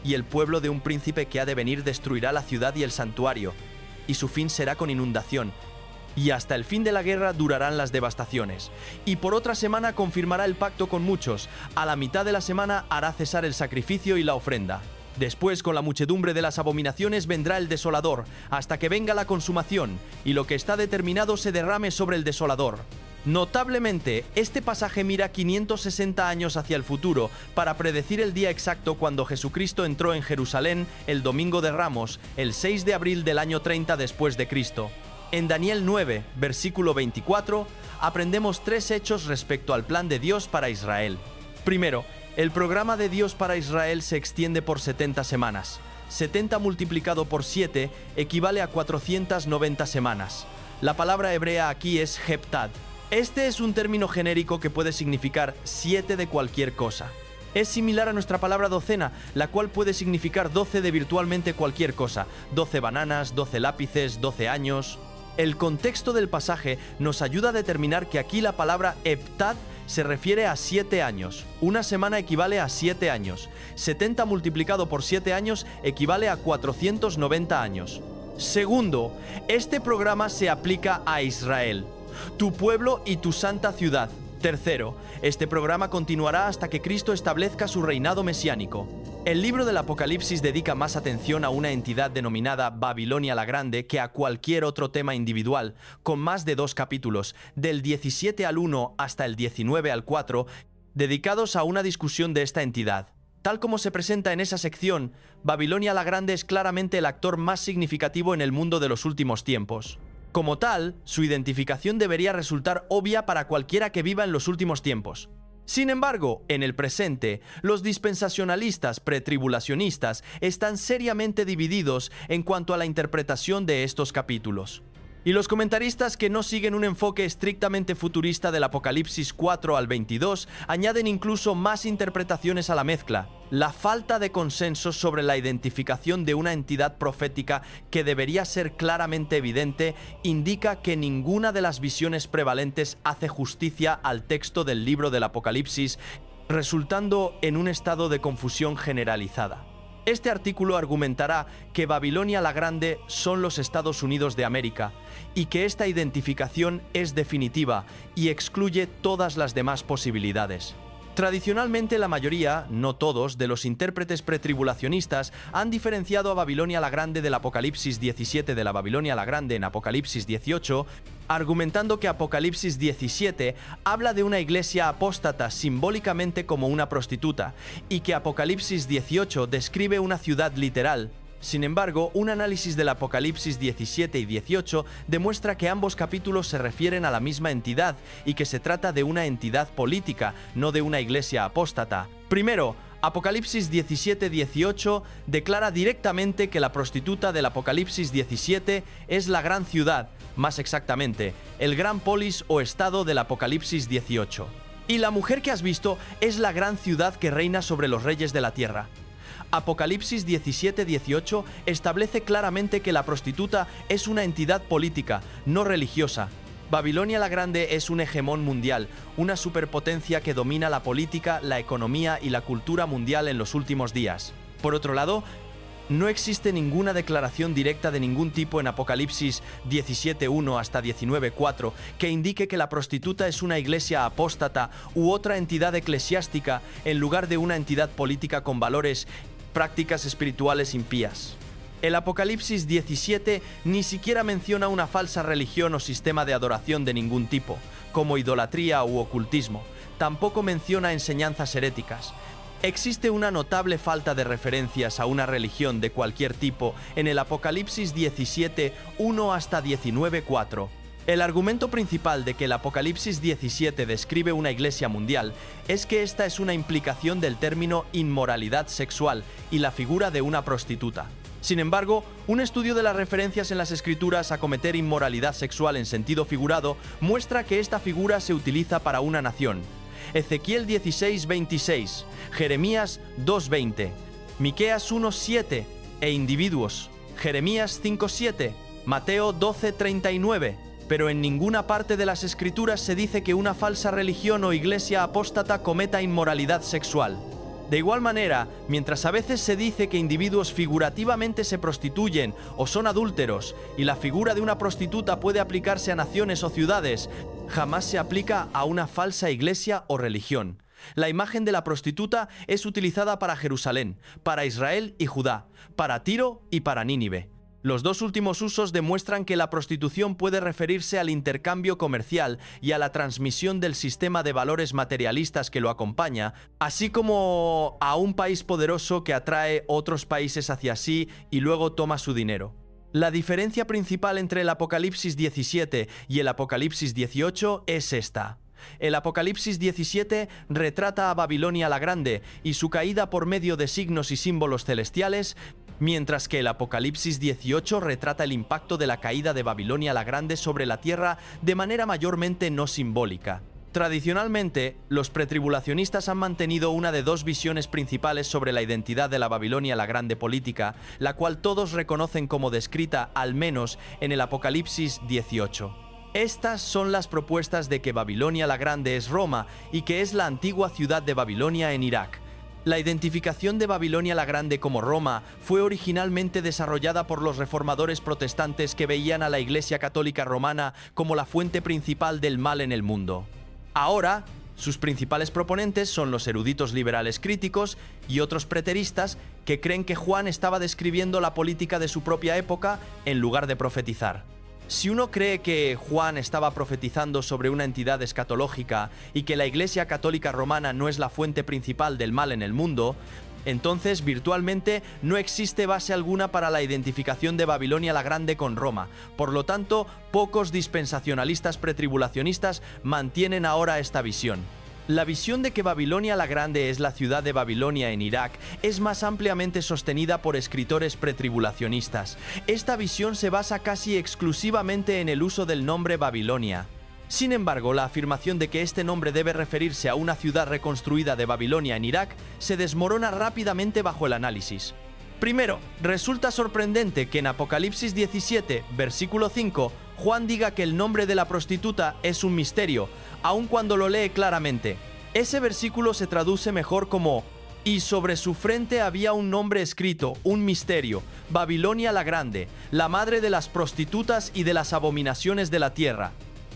Y el pueblo de un príncipe que ha de venir destruirá la ciudad y el santuario, y su fin será con inundación. Y hasta el fin de la guerra durarán las devastaciones. Y por otra semana confirmará el pacto con muchos. A la mitad de la semana hará cesar el sacrificio y la ofrenda. Después, con la muchedumbre de las abominaciones, vendrá el desolador, hasta que venga la consumación, y lo que está determinado se derrame sobre el desolador. Notablemente, este pasaje mira 560 años hacia el futuro para predecir el día exacto cuando Jesucristo entró en Jerusalén el Domingo de Ramos, el 6 de abril del año 30 después de Cristo. En Daniel 9, versículo 24, aprendemos 3 hechos respecto al plan de Dios para Israel. Primero, el programa de Dios para Israel se extiende por 70 semanas. 70 multiplicado por 7 equivale a 490 semanas. La palabra hebrea aquí es heptad. Este es un término genérico que puede significar 7 de cualquier cosa. Es similar a nuestra palabra docena, la cual puede significar 12 de virtualmente cualquier cosa. 12 bananas, 12 lápices, 12 años. El contexto del pasaje nos ayuda a determinar que aquí la palabra heptad se refiere a 7 años. Una semana equivale a 7 años. 70 multiplicado por 7 años equivale a 490 años. Segundo, este programa se aplica a Israel, tu pueblo y tu santa ciudad. Tercero, este programa continuará hasta que Cristo establezca su reinado mesiánico. El libro del Apocalipsis dedica más atención a una entidad denominada Babilonia la Grande que a cualquier otro tema individual, con más de 2 capítulos, del 17 al 1 hasta el 19 al 4, dedicados a una discusión de esta entidad. Tal como se presenta en esa sección, Babilonia la Grande es claramente el actor más significativo en el mundo de los últimos tiempos. Como tal, su identificación debería resultar obvia para cualquiera que viva en los últimos tiempos. Sin embargo, en el presente, los dispensacionalistas pretribulacionistas están seriamente divididos en cuanto a la interpretación de estos capítulos. Y los comentaristas que no siguen un enfoque estrictamente futurista del Apocalipsis 4 al 22 añaden incluso más interpretaciones a la mezcla. La falta de consenso sobre la identificación de una entidad profética que debería ser claramente evidente indica que ninguna de las visiones prevalentes hace justicia al texto del libro del Apocalipsis, resultando en un estado de confusión generalizada. Este artículo argumentará que Babilonia la Grande son los Estados Unidos de América y que esta identificación es definitiva y excluye todas las demás posibilidades. Tradicionalmente la mayoría, no todos, de los intérpretes pretribulacionistas han diferenciado a Babilonia la Grande del Apocalipsis 17 de la Babilonia la Grande en Apocalipsis 18, argumentando que Apocalipsis 17 habla de una iglesia apóstata simbólicamente como una prostituta y que Apocalipsis 18 describe una ciudad literal. Sin embargo, un análisis del Apocalipsis 17 y 18 demuestra que ambos capítulos se refieren a la misma entidad y que se trata de una entidad política, no de una iglesia apóstata. Primero, Apocalipsis 17-18 declara directamente que la prostituta del Apocalipsis 17 es la gran ciudad, más exactamente, el gran polis o estado del Apocalipsis 18. Y la mujer que has visto es la gran ciudad que reina sobre los reyes de la tierra. Apocalipsis 17-18 establece claramente que la prostituta es una entidad política, no religiosa. Babilonia la Grande es un hegemón mundial, una superpotencia que domina la política, la economía y la cultura mundial en los últimos días. Por otro lado, no existe ninguna declaración directa de ningún tipo en Apocalipsis 17:1 hasta 19:4 que indique que la prostituta es una iglesia apóstata u otra entidad eclesiástica en lugar de una entidad política con valores, prácticas espirituales impías. El Apocalipsis 17 ni siquiera menciona una falsa religión o sistema de adoración de ningún tipo, como idolatría u ocultismo. Tampoco menciona enseñanzas heréticas. Existe una notable falta de referencias a una religión de cualquier tipo en el Apocalipsis 17:1 hasta 19:4. El argumento principal de que el Apocalipsis 17 describe una iglesia mundial es que esta es una implicación del término inmoralidad sexual y la figura de una prostituta. Sin embargo, un estudio de las referencias en las escrituras a cometer inmoralidad sexual en sentido figurado muestra que esta figura se utiliza para una nación. Ezequiel 16:26, Jeremías 2:20, Miqueas 1:7 e individuos, Jeremías 5:7, Mateo 12:39, pero en ninguna parte de las escrituras se dice que una falsa religión o iglesia apóstata cometa inmoralidad sexual. De igual manera, mientras a veces se dice que individuos figurativamente se prostituyen o son adúlteros, y la figura de una prostituta puede aplicarse a naciones o ciudades, jamás se aplica a una falsa iglesia o religión. La imagen de la prostituta es utilizada para Jerusalén, para Israel y Judá, para Tiro y para Nínive. Los dos últimos usos demuestran que la prostitución puede referirse al intercambio comercial y a la transmisión del sistema de valores materialistas que lo acompaña, así como a un país poderoso que atrae otros países hacia sí y luego toma su dinero. La diferencia principal entre el Apocalipsis 17 y el Apocalipsis 18 es esta. El Apocalipsis 17 retrata a Babilonia la Grande y su caída por medio de signos y símbolos celestiales, mientras que el Apocalipsis 18 retrata el impacto de la caída de Babilonia la Grande sobre la tierra de manera mayormente no simbólica. Tradicionalmente, los pretribulacionistas han mantenido una de dos visiones principales sobre la identidad de la Babilonia la Grande política, la cual todos reconocen como descrita al menos en el Apocalipsis 18. Estas son las propuestas de que Babilonia la Grande es Roma y que es la antigua ciudad de Babilonia en Irak. La identificación de Babilonia la Grande como Roma fue originalmente desarrollada por los reformadores protestantes que veían a la Iglesia Católica Romana como la fuente principal del mal en el mundo. Ahora, sus principales proponentes son los eruditos liberales críticos y otros preteristas que creen que Juan estaba describiendo la política de su propia época en lugar de profetizar. Si uno cree que Juan estaba profetizando sobre una entidad escatológica y que la Iglesia Católica Romana no es la fuente principal del mal en el mundo, entonces virtualmente no existe base alguna para la identificación de Babilonia la Grande con Roma. Por lo tanto, pocos dispensacionalistas pretribulacionistas mantienen ahora esta visión. La visión de que Babilonia la Grande es la ciudad de Babilonia en Irak es más ampliamente sostenida por escritores pretribulacionistas. Esta visión se basa casi exclusivamente en el uso del nombre Babilonia. Sin embargo, la afirmación de que este nombre debe referirse a una ciudad reconstruida de Babilonia en Irak se desmorona rápidamente bajo el análisis. Primero, resulta sorprendente que en Apocalipsis 17, versículo 5, Juan diga que el nombre de la prostituta es un misterio, aun cuando lo lee claramente. Ese versículo se traduce mejor como: y sobre su frente había un nombre escrito, un misterio, Babilonia la Grande, la madre de las prostitutas y de las abominaciones de la tierra.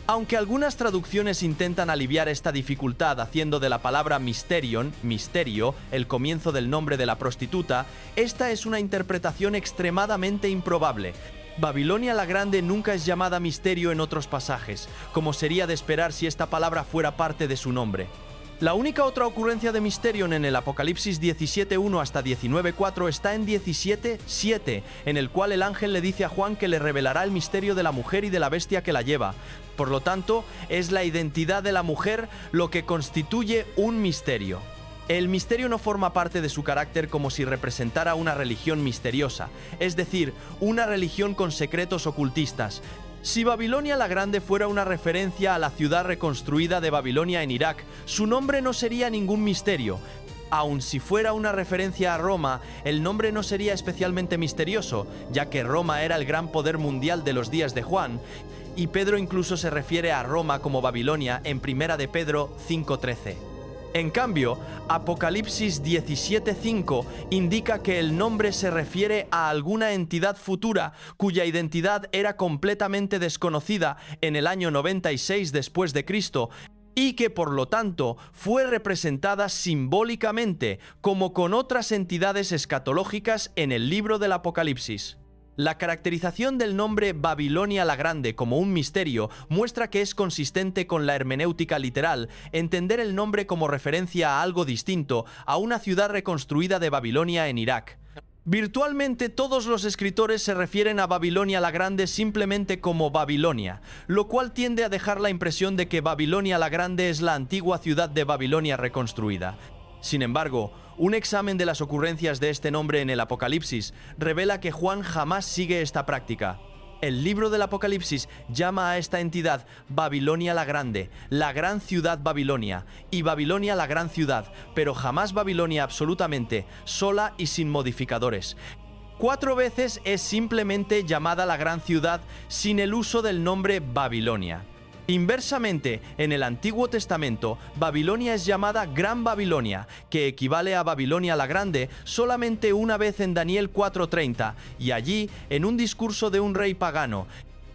Aunque algunas traducciones intentan aliviar esta dificultad haciendo de la palabra mysterion, misterio, el comienzo del nombre de la prostituta, esta es una interpretación extremadamente improbable. Babilonia la Grande nunca es llamada misterio en otros pasajes, como sería de esperar si esta palabra fuera parte de su nombre. La única otra ocurrencia de Mysterion en el Apocalipsis 17:1 hasta 19:4 está en 17:7, en el cual el ángel le dice a Juan que le revelará el misterio de la mujer y de la bestia que la lleva. Por lo tanto, es la identidad de la mujer lo que constituye un misterio. El misterio no forma parte de su carácter como si representara una religión misteriosa, es decir, una religión con secretos ocultistas. Si Babilonia la Grande fuera una referencia a la ciudad reconstruida de Babilonia en Irak, su nombre no sería ningún misterio. Aun si fuera una referencia a Roma, el nombre no sería especialmente misterioso, ya que Roma era el gran poder mundial de los días de Juan, y Pedro incluso se refiere a Roma como Babilonia en 1 de Pedro 5:13. En cambio, Apocalipsis 17:5 indica que el nombre se refiere a alguna entidad futura cuya identidad era completamente desconocida en el año 96 después de Cristo y que por lo tanto fue representada simbólicamente como con otras entidades escatológicas en el libro del Apocalipsis. La caracterización del nombre Babilonia la Grande como un misterio muestra que es consistente con la hermenéutica literal, entender el nombre como referencia a algo distinto, a una ciudad reconstruida de Babilonia en Irak. Virtualmente todos los escritores se refieren a Babilonia la Grande simplemente como Babilonia, lo cual tiende a dejar la impresión de que Babilonia la Grande es la antigua ciudad de Babilonia reconstruida. Sin embargo, un examen de las ocurrencias de este nombre en el Apocalipsis revela que Juan jamás sigue esta práctica. El libro del Apocalipsis llama a esta entidad Babilonia la Grande, la gran ciudad Babilonia, y Babilonia la gran ciudad, pero jamás Babilonia absolutamente, sola y sin modificadores. 4 veces es simplemente llamada la gran ciudad sin el uso del nombre Babilonia. Inversamente, en el Antiguo Testamento, Babilonia es llamada Gran Babilonia, que equivale a Babilonia la Grande, solamente una vez en Daniel 4:30, y allí, en un discurso de un rey pagano.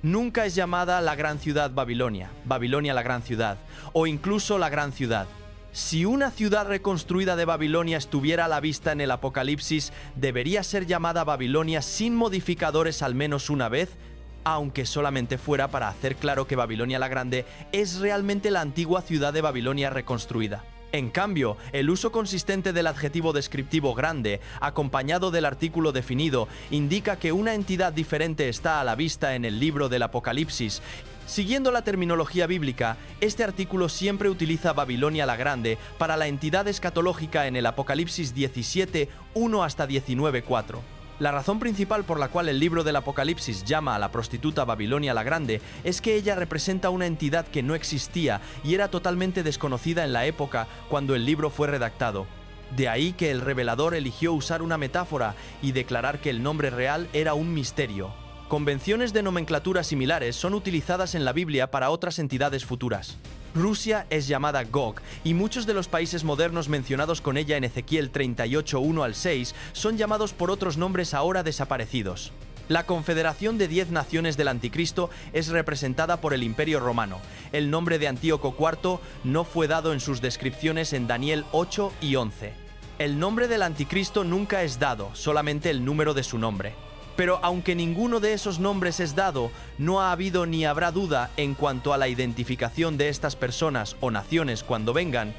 Nunca es llamada la Gran Ciudad Babilonia, Babilonia la Gran Ciudad, o incluso la Gran Ciudad. Si una ciudad reconstruida de Babilonia estuviera a la vista en el Apocalipsis, debería ser llamada Babilonia sin modificadores al menos una vez, aunque solamente fuera para hacer claro que Babilonia la Grande es realmente la antigua ciudad de Babilonia reconstruida. En cambio, el uso consistente del adjetivo descriptivo grande, acompañado del artículo definido, indica que una entidad diferente está a la vista en el libro del Apocalipsis. Siguiendo la terminología bíblica, este artículo siempre utiliza Babilonia la Grande para la entidad escatológica en el Apocalipsis 17:1 hasta 19:4. La razón principal por la cual el libro del Apocalipsis llama a la prostituta Babilonia la Grande es que ella representa una entidad que no existía y era totalmente desconocida en la época cuando el libro fue redactado. De ahí que el revelador eligió usar una metáfora y declarar que el nombre real era un misterio. Convenciones de nomenclatura similares son utilizadas en la Biblia para otras entidades futuras. Rusia es llamada Gog, y muchos de los países modernos mencionados con ella en Ezequiel 38:1 al 6 son llamados por otros nombres ahora desaparecidos. La Confederación de 10 Naciones del Anticristo es representada por el Imperio Romano. El nombre de Antíoco IV no fue dado en sus descripciones en Daniel 8 y 11. El nombre del Anticristo nunca es dado, solamente el número de su nombre. Pero aunque ninguno de esos nombres es dado, no ha habido ni habrá duda en cuanto a la identificación de estas personas o naciones cuando vengan,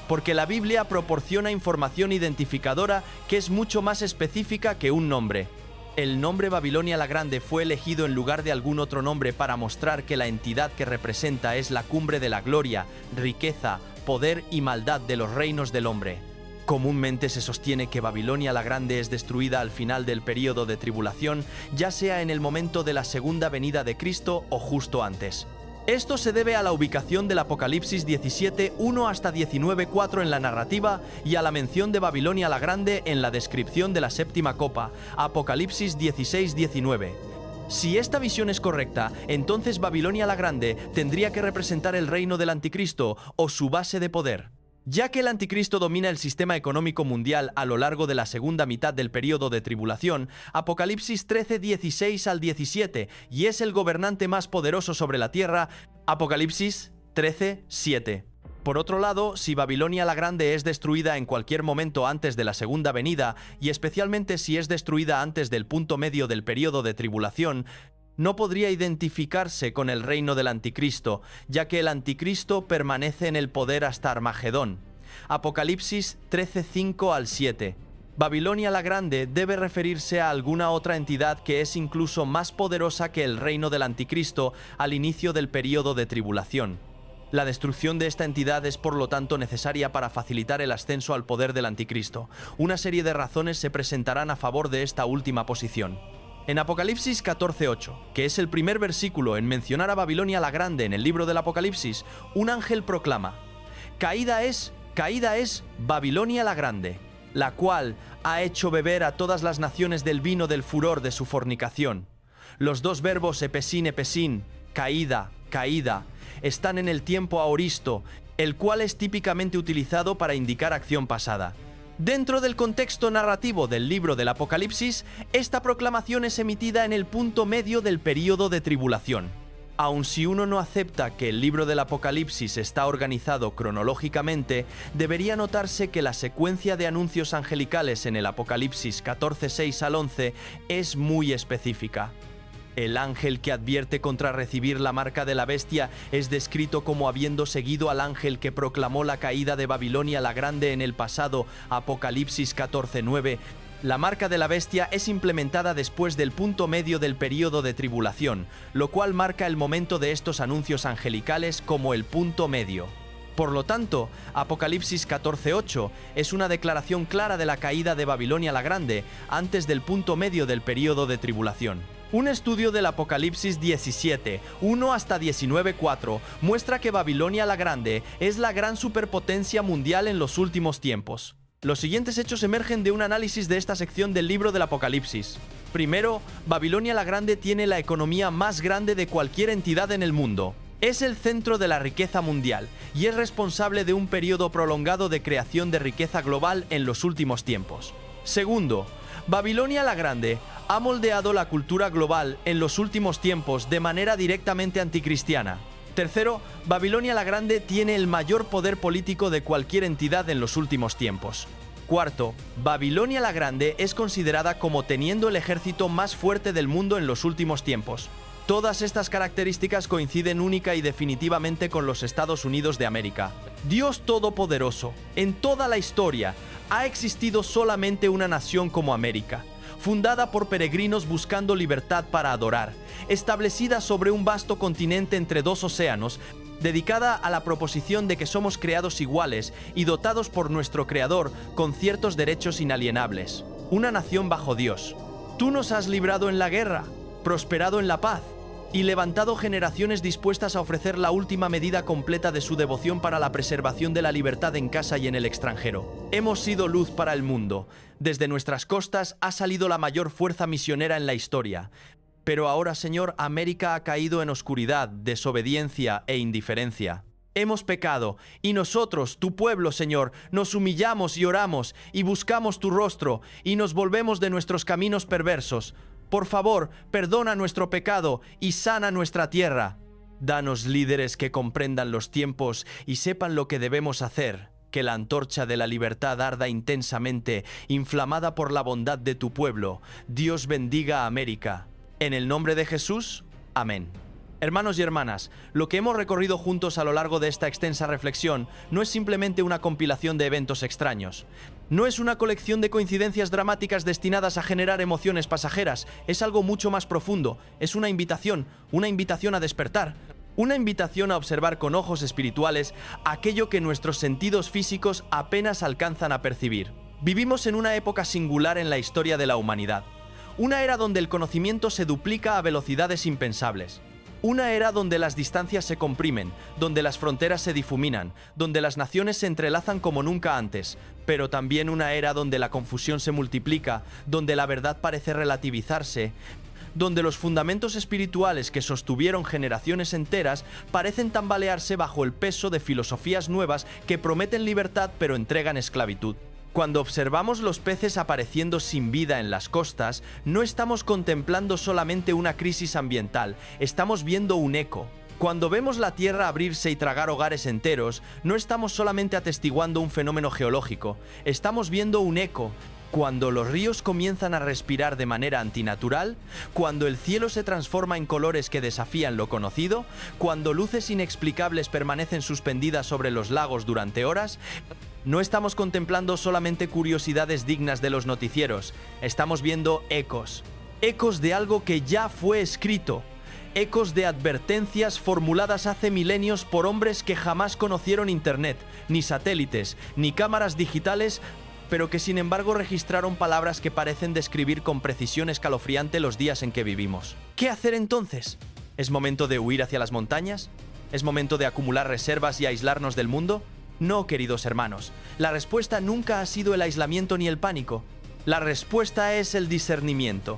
porque la Biblia proporciona información identificadora que es mucho más específica que un nombre. El nombre Babilonia la Grande fue elegido en lugar de algún otro nombre para mostrar que la entidad que representa es la cumbre de la gloria, riqueza, poder y maldad de los reinos del hombre. Comúnmente se sostiene que Babilonia la Grande es destruida al final del período de tribulación, ya sea en el momento de la segunda venida de Cristo o justo antes. Esto se debe a la ubicación del Apocalipsis 17:1 hasta 19:4 en la narrativa y a la mención de Babilonia la Grande en la descripción de la séptima copa, Apocalipsis 16:19. Si esta visión es correcta, entonces Babilonia la Grande tendría que representar el reino del Anticristo o su base de poder. Ya que el Anticristo domina el sistema económico mundial a lo largo de la segunda mitad del período de tribulación, Apocalipsis 13:16 al 17, y es el gobernante más poderoso sobre la tierra, Apocalipsis 13:7. Por otro lado, si Babilonia la Grande es destruida en cualquier momento antes de la segunda venida, y especialmente si es destruida antes del punto medio del período de tribulación, no podría identificarse con el reino del Anticristo, ya que el Anticristo permanece en el poder hasta Armagedón. Apocalipsis 13:5 al 7. Babilonia la Grande debe referirse a alguna otra entidad que es incluso más poderosa que el reino del Anticristo al inicio del período de tribulación. La destrucción de esta entidad es por lo tanto necesaria para facilitar el ascenso al poder del Anticristo. Una serie de razones se presentarán a favor de esta última posición. En Apocalipsis 14:8, que es el primer versículo en mencionar a Babilonia la Grande en el libro del Apocalipsis, un ángel proclama: caída es Babilonia la Grande, la cual ha hecho beber a todas las naciones del vino del furor de su fornicación. Los dos verbos epesín, caída, están en el tiempo aoristo, el cual es típicamente utilizado para indicar acción pasada. Dentro del contexto narrativo del libro del Apocalipsis, esta proclamación es emitida en el punto medio del período de tribulación. Aun si uno no acepta que el libro del Apocalipsis está organizado cronológicamente, debería notarse que la secuencia de anuncios angelicales en el Apocalipsis 14:6 al 11 es muy específica. El ángel que advierte contra recibir la marca de la bestia es descrito como habiendo seguido al ángel que proclamó la caída de Babilonia la Grande en el pasado, Apocalipsis 14:9. La marca de la bestia es implementada después del punto medio del período de tribulación, lo cual marca el momento de estos anuncios angelicales como el punto medio. Por lo tanto, Apocalipsis 14:8 es una declaración clara de la caída de Babilonia la Grande antes del punto medio del período de tribulación. Un estudio del Apocalipsis 17:1 hasta 19:4 muestra que Babilonia la Grande es la gran superpotencia mundial en los últimos tiempos. Los siguientes hechos emergen de un análisis de esta sección del libro del Apocalipsis. Primero, Babilonia la Grande tiene la economía más grande de cualquier entidad en el mundo. Es el centro de la riqueza mundial y es responsable de un periodo prolongado de creación de riqueza global en los últimos tiempos. Segundo, Babilonia la Grande ha moldeado la cultura global en los últimos tiempos de manera directamente anticristiana. Tercero, Babilonia la Grande tiene el mayor poder político de cualquier entidad en los últimos tiempos. Cuarto, Babilonia la Grande es considerada como teniendo el ejército más fuerte del mundo en los últimos tiempos. Todas estas características coinciden única y definitivamente con los Estados Unidos de América. Dios Todopoderoso, en toda la historia, ha existido solamente una nación como América, fundada por peregrinos buscando libertad para adorar, establecida sobre un vasto continente entre dos océanos, dedicada a la proposición de que somos creados iguales y dotados por nuestro Creador con ciertos derechos inalienables. Una nación bajo Dios. Tú nos has librado en la guerra, prosperado en la paz, y levantado generaciones dispuestas a ofrecer la última medida completa de su devoción para la preservación de la libertad en casa y en el extranjero. Hemos sido luz para el mundo. Desde nuestras costas ha salido la mayor fuerza misionera en la historia. Pero ahora, Señor, América ha caído en oscuridad, desobediencia e indiferencia. Hemos pecado, y nosotros, tu pueblo, Señor, nos humillamos y oramos, y buscamos tu rostro, y nos volvemos de nuestros caminos perversos. Por favor, perdona nuestro pecado y sana nuestra tierra. Danos líderes que comprendan los tiempos y sepan lo que debemos hacer. Que la antorcha de la libertad arda intensamente, inflamada por la bondad de tu pueblo. Dios bendiga a América. En el nombre de Jesús, amén. Hermanos y hermanas, lo que hemos recorrido juntos a lo largo de esta extensa reflexión no es simplemente una compilación de eventos extraños. No es una colección de coincidencias dramáticas destinadas a generar emociones pasajeras, es algo mucho más profundo, es una invitación a despertar, una invitación a observar con ojos espirituales aquello que nuestros sentidos físicos apenas alcanzan a percibir. Vivimos en una época singular en la historia de la humanidad, una era donde el conocimiento se duplica a velocidades impensables. Una era donde las distancias se comprimen, donde las fronteras se difuminan, donde las naciones se entrelazan como nunca antes, pero también una era donde la confusión se multiplica, donde la verdad parece relativizarse, donde los fundamentos espirituales que sostuvieron generaciones enteras parecen tambalearse bajo el peso de filosofías nuevas que prometen libertad pero entregan esclavitud. Cuando observamos los peces apareciendo sin vida en las costas, no estamos contemplando solamente una crisis ambiental, estamos viendo un eco. Cuando vemos la Tierra abrirse y tragar hogares enteros, no estamos solamente atestiguando un fenómeno geológico, estamos viendo un eco. Cuando los ríos comienzan a respirar de manera antinatural, cuando el cielo se transforma en colores que desafían lo conocido, cuando luces inexplicables permanecen suspendidas sobre los lagos durante horas, no estamos contemplando solamente curiosidades dignas de los noticieros, estamos viendo ecos. Ecos de algo que ya fue escrito. Ecos de advertencias formuladas hace milenios por hombres que jamás conocieron Internet, ni satélites, ni cámaras digitales, pero que sin embargo registraron palabras que parecen describir con precisión escalofriante los días en que vivimos. ¿Qué hacer entonces? ¿Es momento de huir hacia las montañas? ¿Es momento de acumular reservas y aislarnos del mundo? No, queridos hermanos, la respuesta nunca ha sido el aislamiento ni el pánico. La respuesta es el discernimiento.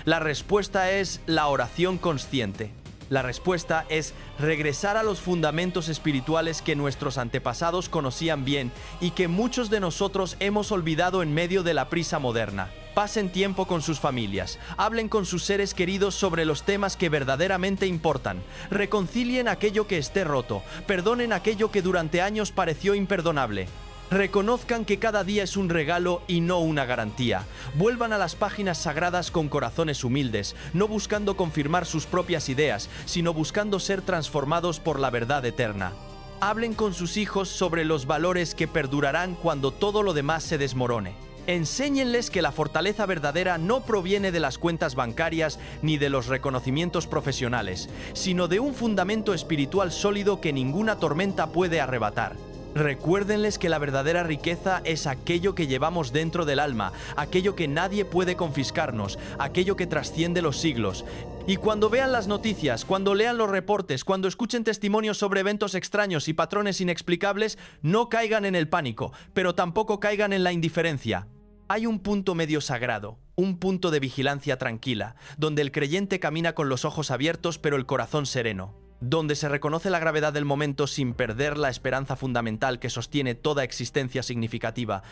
La respuesta es la oración consciente. La respuesta es regresar a los fundamentos espirituales que nuestros antepasados conocían bien y que muchos de nosotros hemos olvidado en medio de la prisa moderna. Pasen tiempo con sus familias, hablen con sus seres queridos sobre los temas que verdaderamente importan, reconcilien aquello que esté roto, perdonen aquello que durante años pareció imperdonable. Reconozcan que cada día es un regalo y no una garantía. Vuelvan a las páginas sagradas con corazones humildes, no buscando confirmar sus propias ideas, sino buscando ser transformados por la verdad eterna. Hablen con sus hijos sobre los valores que perdurarán cuando todo lo demás se desmorone. Enséñenles que la fortaleza verdadera no proviene de las cuentas bancarias ni de los reconocimientos profesionales, sino de un fundamento espiritual sólido que ninguna tormenta puede arrebatar. Recuérdenles que la verdadera riqueza es aquello que llevamos dentro del alma, aquello que nadie puede confiscarnos, aquello que trasciende los siglos. Y cuando vean las noticias, cuando lean los reportes, cuando escuchen testimonios sobre eventos extraños y patrones inexplicables, no caigan en el pánico, pero tampoco caigan en la indiferencia. Hay un punto medio sagrado, un punto de vigilancia tranquila, donde el creyente camina con los ojos abiertos pero el corazón sereno, donde se reconoce la gravedad del momento sin perder la esperanza fundamental que sostiene toda existencia significativa.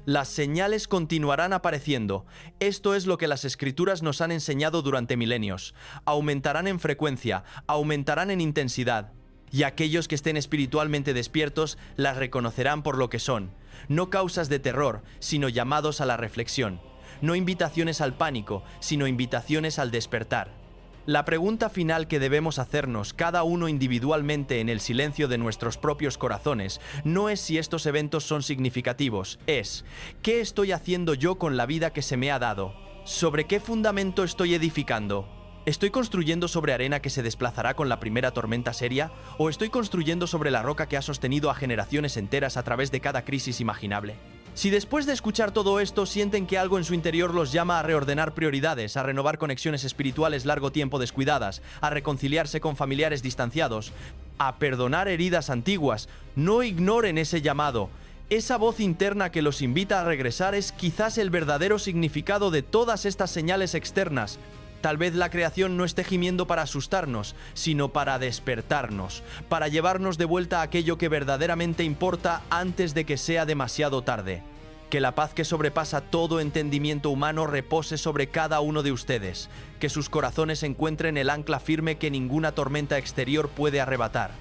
Las señales continuarán apareciendo. Esto es lo que las Escrituras nos han enseñado durante milenios. Aumentarán en frecuencia, aumentarán en intensidad. Y aquellos que estén espiritualmente despiertos las reconocerán por lo que son. No causas de terror, sino llamados a la reflexión. No invitaciones al pánico, sino invitaciones al despertar. La pregunta final que debemos hacernos cada uno individualmente en el silencio de nuestros propios corazones no es si estos eventos son significativos, es ¿qué estoy haciendo yo con la vida que se me ha dado? ¿Sobre qué fundamento estoy edificando? ¿Estoy construyendo sobre arena que se desplazará con la primera tormenta seria? ¿O estoy construyendo sobre la roca que ha sostenido a generaciones enteras a través de cada crisis imaginable? Si después de escuchar todo esto sienten que algo en su interior los llama a reordenar prioridades, a renovar conexiones espirituales largo tiempo descuidadas, a reconciliarse con familiares distanciados, a perdonar heridas antiguas, no ignoren ese llamado. Esa voz interna que los invita a regresar es quizás el verdadero significado de todas estas señales externas. Tal vez la creación no esté gimiendo para asustarnos, sino para despertarnos, para llevarnos de vuelta a aquello que verdaderamente importa antes de que sea demasiado tarde. Que la paz que sobrepasa todo entendimiento humano repose sobre cada uno de ustedes, que sus corazones encuentren el ancla firme que ninguna tormenta exterior puede arrebatar,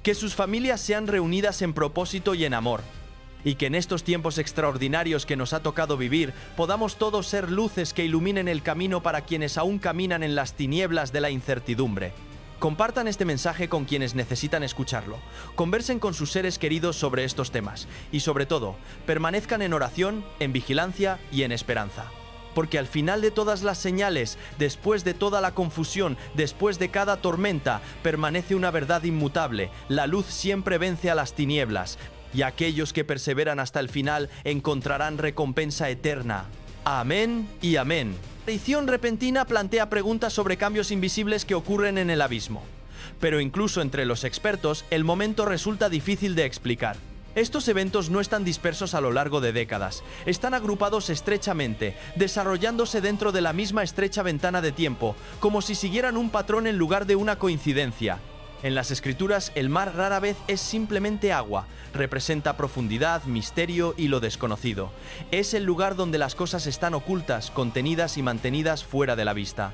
que sus familias sean reunidas en propósito y en amor, y que en estos tiempos extraordinarios que nos ha tocado vivir, podamos todos ser luces que iluminen el camino para quienes aún caminan en las tinieblas de la incertidumbre. Compartan este mensaje con quienes necesitan escucharlo. Conversen con sus seres queridos sobre estos temas. Y sobre todo, permanezcan en oración, en vigilancia y en esperanza. Porque al final de todas las señales, después de toda la confusión, después de cada tormenta, permanece una verdad inmutable. La luz siempre vence a las tinieblas. Y aquellos que perseveran hasta el final encontrarán recompensa eterna. Amén y amén. La aparición repentina plantea preguntas sobre cambios invisibles que ocurren en el abismo. Pero incluso entre los expertos, el momento resulta difícil de explicar. Estos eventos no están dispersos a lo largo de décadas, están agrupados estrechamente, desarrollándose dentro de la misma estrecha ventana de tiempo, como si siguieran un patrón en lugar de una coincidencia. En las Escrituras, el mar rara vez es simplemente agua, representa profundidad, misterio y lo desconocido. Es el lugar donde las cosas están ocultas, contenidas y mantenidas fuera de la vista.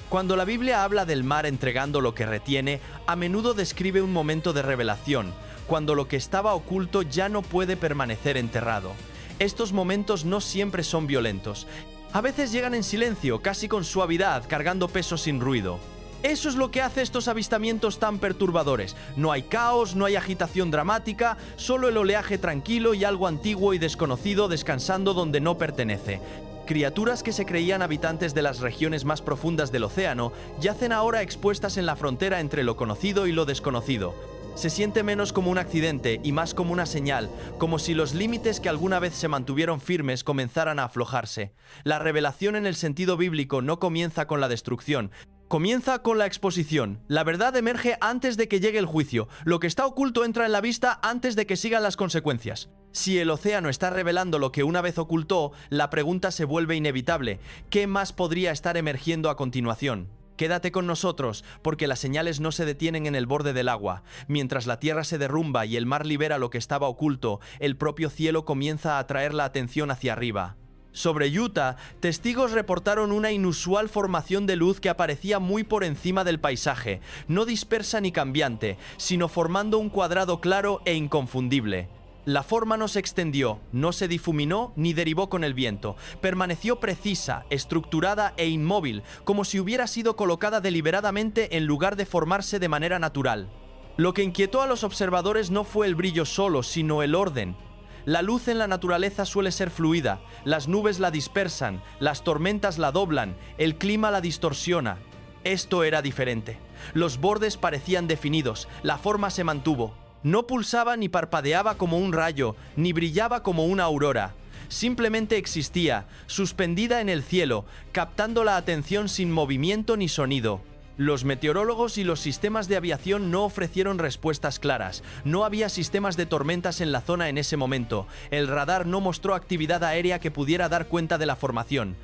Cuando la Biblia habla del mar entregando lo que retiene, a menudo describe un momento de revelación, cuando lo que estaba oculto ya no puede permanecer enterrado. Estos momentos no siempre son violentos. A veces llegan en silencio, casi con suavidad, cargando peso sin ruido. Eso es lo que hace estos avistamientos tan perturbadores. No hay caos, no hay agitación dramática, solo el oleaje tranquilo y algo antiguo y desconocido descansando donde no pertenece. Criaturas que se creían habitantes de las regiones más profundas del océano yacen ahora expuestas en la frontera entre lo conocido y lo desconocido. Se siente menos como un accidente y más como una señal, como si los límites que alguna vez se mantuvieron firmes comenzaran a aflojarse. La revelación en el sentido bíblico no comienza con la destrucción, comienza con la exposición. La verdad emerge antes de que llegue el juicio. Lo que está oculto entra en la vista antes de que sigan las consecuencias. Si el océano está revelando lo que una vez ocultó, la pregunta se vuelve inevitable. ¿Qué más podría estar emergiendo a continuación? Quédate con nosotros, porque las señales no se detienen en el borde del agua. Mientras la tierra se derrumba y el mar libera lo que estaba oculto, el propio cielo comienza a atraer la atención hacia arriba. Sobre Utah, testigos reportaron una inusual formación de luz que aparecía muy por encima del paisaje, no dispersa ni cambiante, sino formando un cuadrado claro e inconfundible. La forma no se extendió, no se difuminó ni derivó con el viento. Permaneció precisa, estructurada e inmóvil, como si hubiera sido colocada deliberadamente en lugar de formarse de manera natural. Lo que inquietó a los observadores no fue el brillo solo, sino el orden. La luz en la naturaleza suele ser fluida, las nubes la dispersan, las tormentas la doblan, el clima la distorsiona. Esto era diferente. Los bordes parecían definidos, la forma se mantuvo. No pulsaba ni parpadeaba como un rayo, ni brillaba como una aurora. Simplemente existía, suspendida en el cielo, captando la atención sin movimiento ni sonido. Los meteorólogos y los sistemas de aviación no ofrecieron respuestas claras. No había sistemas de tormentas en la zona en ese momento. El radar no mostró actividad aérea que pudiera dar cuenta de la formación.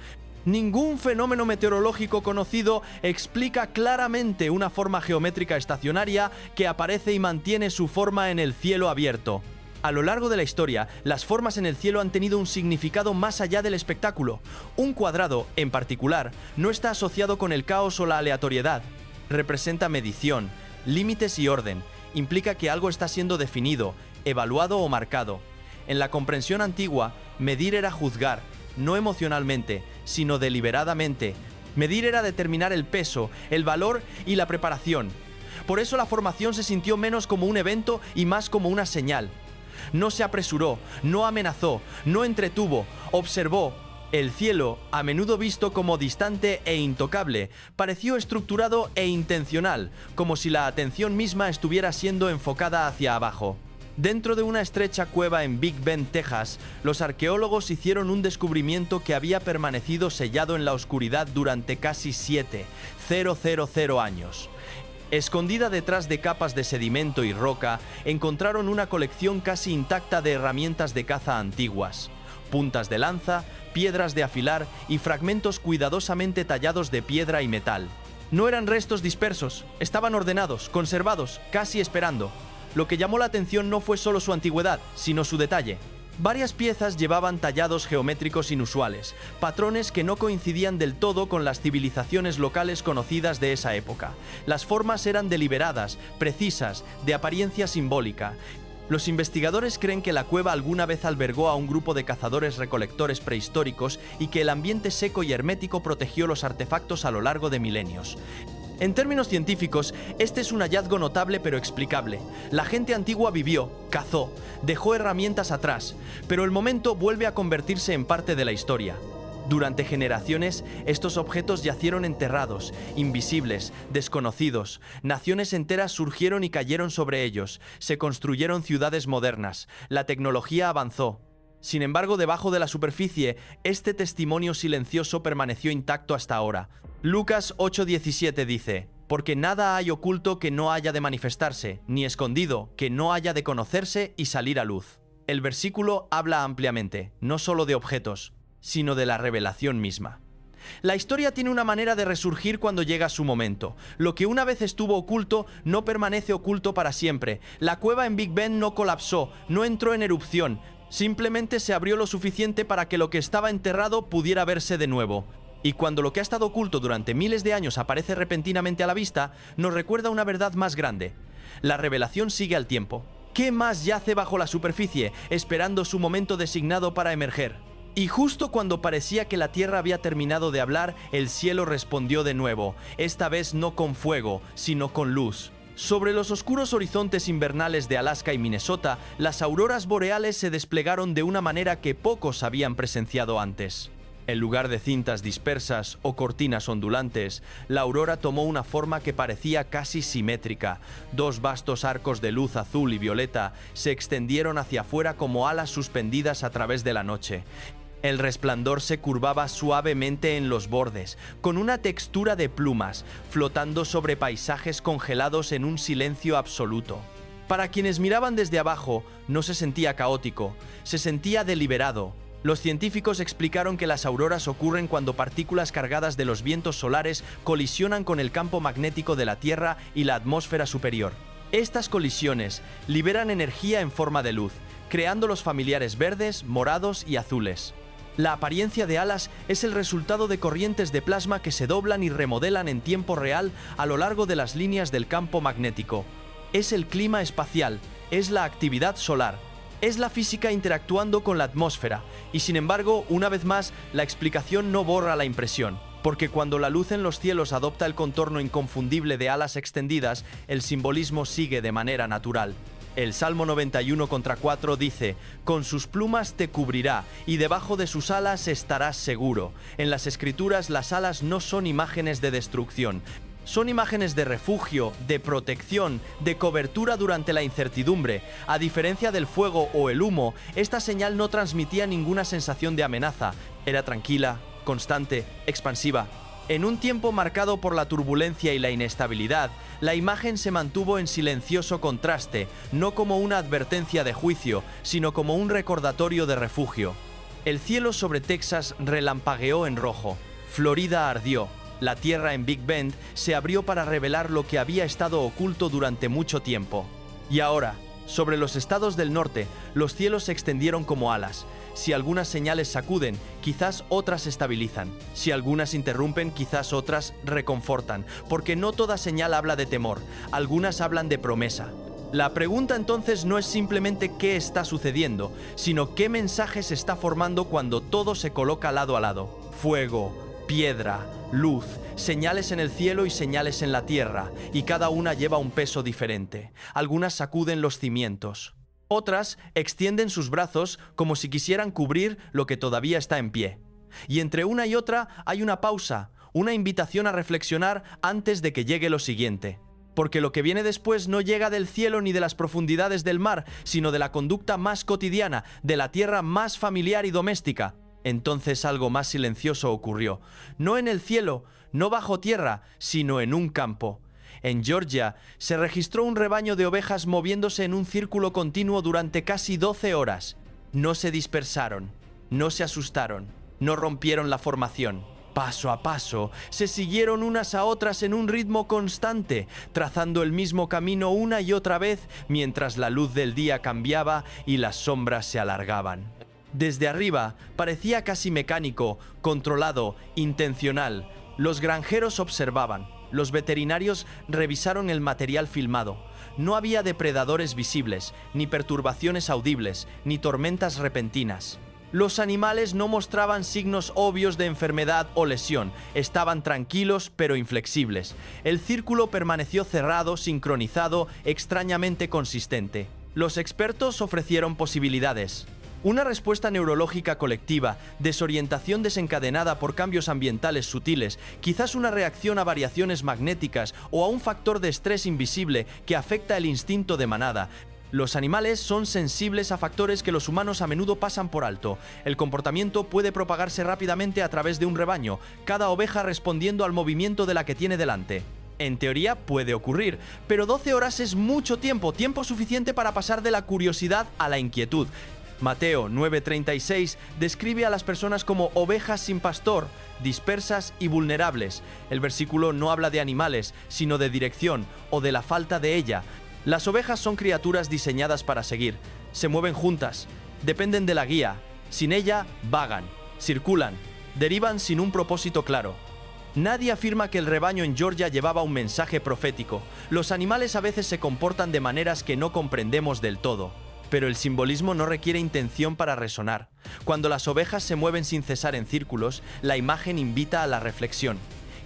Ningún fenómeno meteorológico conocido explica claramente una forma geométrica estacionaria que aparece y mantiene su forma en el cielo abierto. A lo largo de la historia, las formas en el cielo han tenido un significado más allá del espectáculo. Un cuadrado, en particular, no está asociado con el caos o la aleatoriedad. Representa medición, límites y orden. Implica que algo está siendo definido, evaluado o marcado. En la comprensión antigua, medir era juzgar, no emocionalmente, sino deliberadamente. Medir era determinar el peso, el valor y la preparación. Por eso la formación se sintió menos como un evento y más como una señal. No se apresuró, no amenazó, no entretuvo, observó. El cielo, a menudo visto como distante e intocable, pareció estructurado e intencional, como si la atención misma estuviera siendo enfocada hacia abajo. Dentro de una estrecha cueva en Big Bend, Texas, los arqueólogos hicieron un descubrimiento que había permanecido sellado en la oscuridad durante casi 7,000 años. Escondida detrás de capas de sedimento y roca, encontraron una colección casi intacta de herramientas de caza antiguas. Puntas de lanza, piedras de afilar y fragmentos cuidadosamente tallados de piedra y metal. No eran restos dispersos, estaban ordenados, conservados, casi esperando. Lo que llamó la atención no fue solo su antigüedad, sino su detalle. Varias piezas llevaban tallados geométricos inusuales, patrones que no coincidían del todo con las civilizaciones locales conocidas de esa época. Las formas eran deliberadas, precisas, de apariencia simbólica. Los investigadores creen que la cueva alguna vez albergó a un grupo de cazadores-recolectores prehistóricos y que el ambiente seco y hermético protegió los artefactos a lo largo de milenios. En términos científicos, este es un hallazgo notable pero explicable. La gente antigua vivió, cazó, dejó herramientas atrás, pero el momento vuelve a convertirse en parte de la historia. Durante generaciones, estos objetos yacieron enterrados, invisibles, desconocidos. Naciones enteras surgieron y cayeron sobre ellos. Se construyeron ciudades modernas. La tecnología avanzó. Sin embargo, debajo de la superficie, este testimonio silencioso permaneció intacto hasta ahora. Lucas 8:17 dice: «Porque nada hay oculto que no haya de manifestarse, ni escondido que no haya de conocerse y salir a luz». El versículo habla ampliamente, no solo de objetos, sino de la revelación misma. La historia tiene una manera de resurgir cuando llega su momento. Lo que una vez estuvo oculto no permanece oculto para siempre. La cueva en Big Bend no colapsó, no entró en erupción. Simplemente se abrió lo suficiente para que lo que estaba enterrado pudiera verse de nuevo. Y cuando lo que ha estado oculto durante miles de años aparece repentinamente a la vista, nos recuerda una verdad más grande. La revelación sigue al tiempo. ¿Qué más yace bajo la superficie, esperando su momento designado para emerger? Y justo cuando parecía que la tierra había terminado de hablar, el cielo respondió de nuevo, esta vez no con fuego, sino con luz. Sobre los oscuros horizontes invernales de Alaska y Minnesota, las auroras boreales se desplegaron de una manera que pocos habían presenciado antes. En lugar de cintas dispersas o cortinas ondulantes, la aurora tomó una forma que parecía casi simétrica. Dos vastos arcos de luz azul y violeta se extendieron hacia afuera como alas suspendidas a través de la noche. El resplandor se curvaba suavemente en los bordes, con una textura de plumas, flotando sobre paisajes congelados en un silencio absoluto. Para quienes miraban desde abajo, no se sentía caótico, se sentía deliberado. Los científicos explicaron que las auroras ocurren cuando partículas cargadas de los vientos solares colisionan con el campo magnético de la Tierra y la atmósfera superior. Estas colisiones liberan energía en forma de luz, creando los familiares verdes, morados y azules. La apariencia de alas es el resultado de corrientes de plasma que se doblan y remodelan en tiempo real a lo largo de las líneas del campo magnético. Es el clima espacial, es la actividad solar, es la física interactuando con la atmósfera, y sin embargo, una vez más, la explicación no borra la impresión, porque cuando la luz en los cielos adopta el contorno inconfundible de alas extendidas, el simbolismo sigue de manera natural. El Salmo 91:4 dice: «Con sus plumas te cubrirá, y debajo de sus alas estarás seguro». En las Escrituras, las alas no son imágenes de destrucción. Son imágenes de refugio, de protección, de cobertura durante la incertidumbre. A diferencia del fuego o el humo, esta señal no transmitía ninguna sensación de amenaza. Era tranquila, constante, expansiva. En un tiempo marcado por la turbulencia y la inestabilidad, la imagen se mantuvo en silencioso contraste, no como una advertencia de juicio, sino como un recordatorio de refugio. El cielo sobre Texas relampagueó en rojo. Florida ardió. La tierra en Big Bend se abrió para revelar lo que había estado oculto durante mucho tiempo. Y ahora, sobre los estados del norte, los cielos se extendieron como alas. Si algunas señales sacuden, quizás otras se estabilizan. Si algunas interrumpen, quizás otras reconfortan. Porque no toda señal habla de temor, algunas hablan de promesa. La pregunta entonces no es simplemente qué está sucediendo, sino qué mensaje se está formando cuando todo se coloca lado a lado. Fuego, piedra, luz, señales en el cielo y señales en la tierra, y cada una lleva un peso diferente. Algunas sacuden los cimientos. Otras extienden sus brazos como si quisieran cubrir lo que todavía está en pie. Y entre una y otra hay una pausa, una invitación a reflexionar antes de que llegue lo siguiente. Porque lo que viene después no llega del cielo ni de las profundidades del mar, sino de la conducta más cotidiana, de la tierra más familiar y doméstica. Entonces algo más silencioso ocurrió. No en el cielo, no bajo tierra, sino en un campo. En Georgia se registró un rebaño de ovejas moviéndose en un círculo continuo durante casi 12 horas. No se dispersaron, no se asustaron, no rompieron la formación. Paso a paso, se siguieron unas a otras en un ritmo constante, trazando el mismo camino una y otra vez mientras la luz del día cambiaba y las sombras se alargaban. Desde arriba parecía casi mecánico, controlado, intencional. Los granjeros observaban. Los veterinarios revisaron el material filmado. No había depredadores visibles, ni perturbaciones audibles, ni tormentas repentinas. Los animales no mostraban signos obvios de enfermedad o lesión. Estaban tranquilos pero inflexibles. El círculo permaneció cerrado, sincronizado, extrañamente consistente. Los expertos ofrecieron posibilidades. Una respuesta neurológica colectiva, desorientación desencadenada por cambios ambientales sutiles, quizás una reacción a variaciones magnéticas o a un factor de estrés invisible que afecta el instinto de manada. Los animales son sensibles a factores que los humanos a menudo pasan por alto. El comportamiento puede propagarse rápidamente a través de un rebaño, cada oveja respondiendo al movimiento de la que tiene delante. En teoría puede ocurrir, pero 12 horas es mucho tiempo, tiempo suficiente para pasar de la curiosidad a la inquietud. Mateo 9:36 describe a las personas como ovejas sin pastor, dispersas y vulnerables. El versículo no habla de animales, sino de dirección o de la falta de ella. Las ovejas son criaturas diseñadas para seguir. Se mueven juntas, dependen de la guía. Sin ella, vagan, circulan, derivan sin un propósito claro. Nadie afirma que el rebaño en Georgia llevaba un mensaje profético. Los animales a veces se comportan de maneras que no comprendemos del todo. Pero el simbolismo no requiere intención para resonar. Cuando las ovejas se mueven sin cesar en círculos, la imagen invita a la reflexión.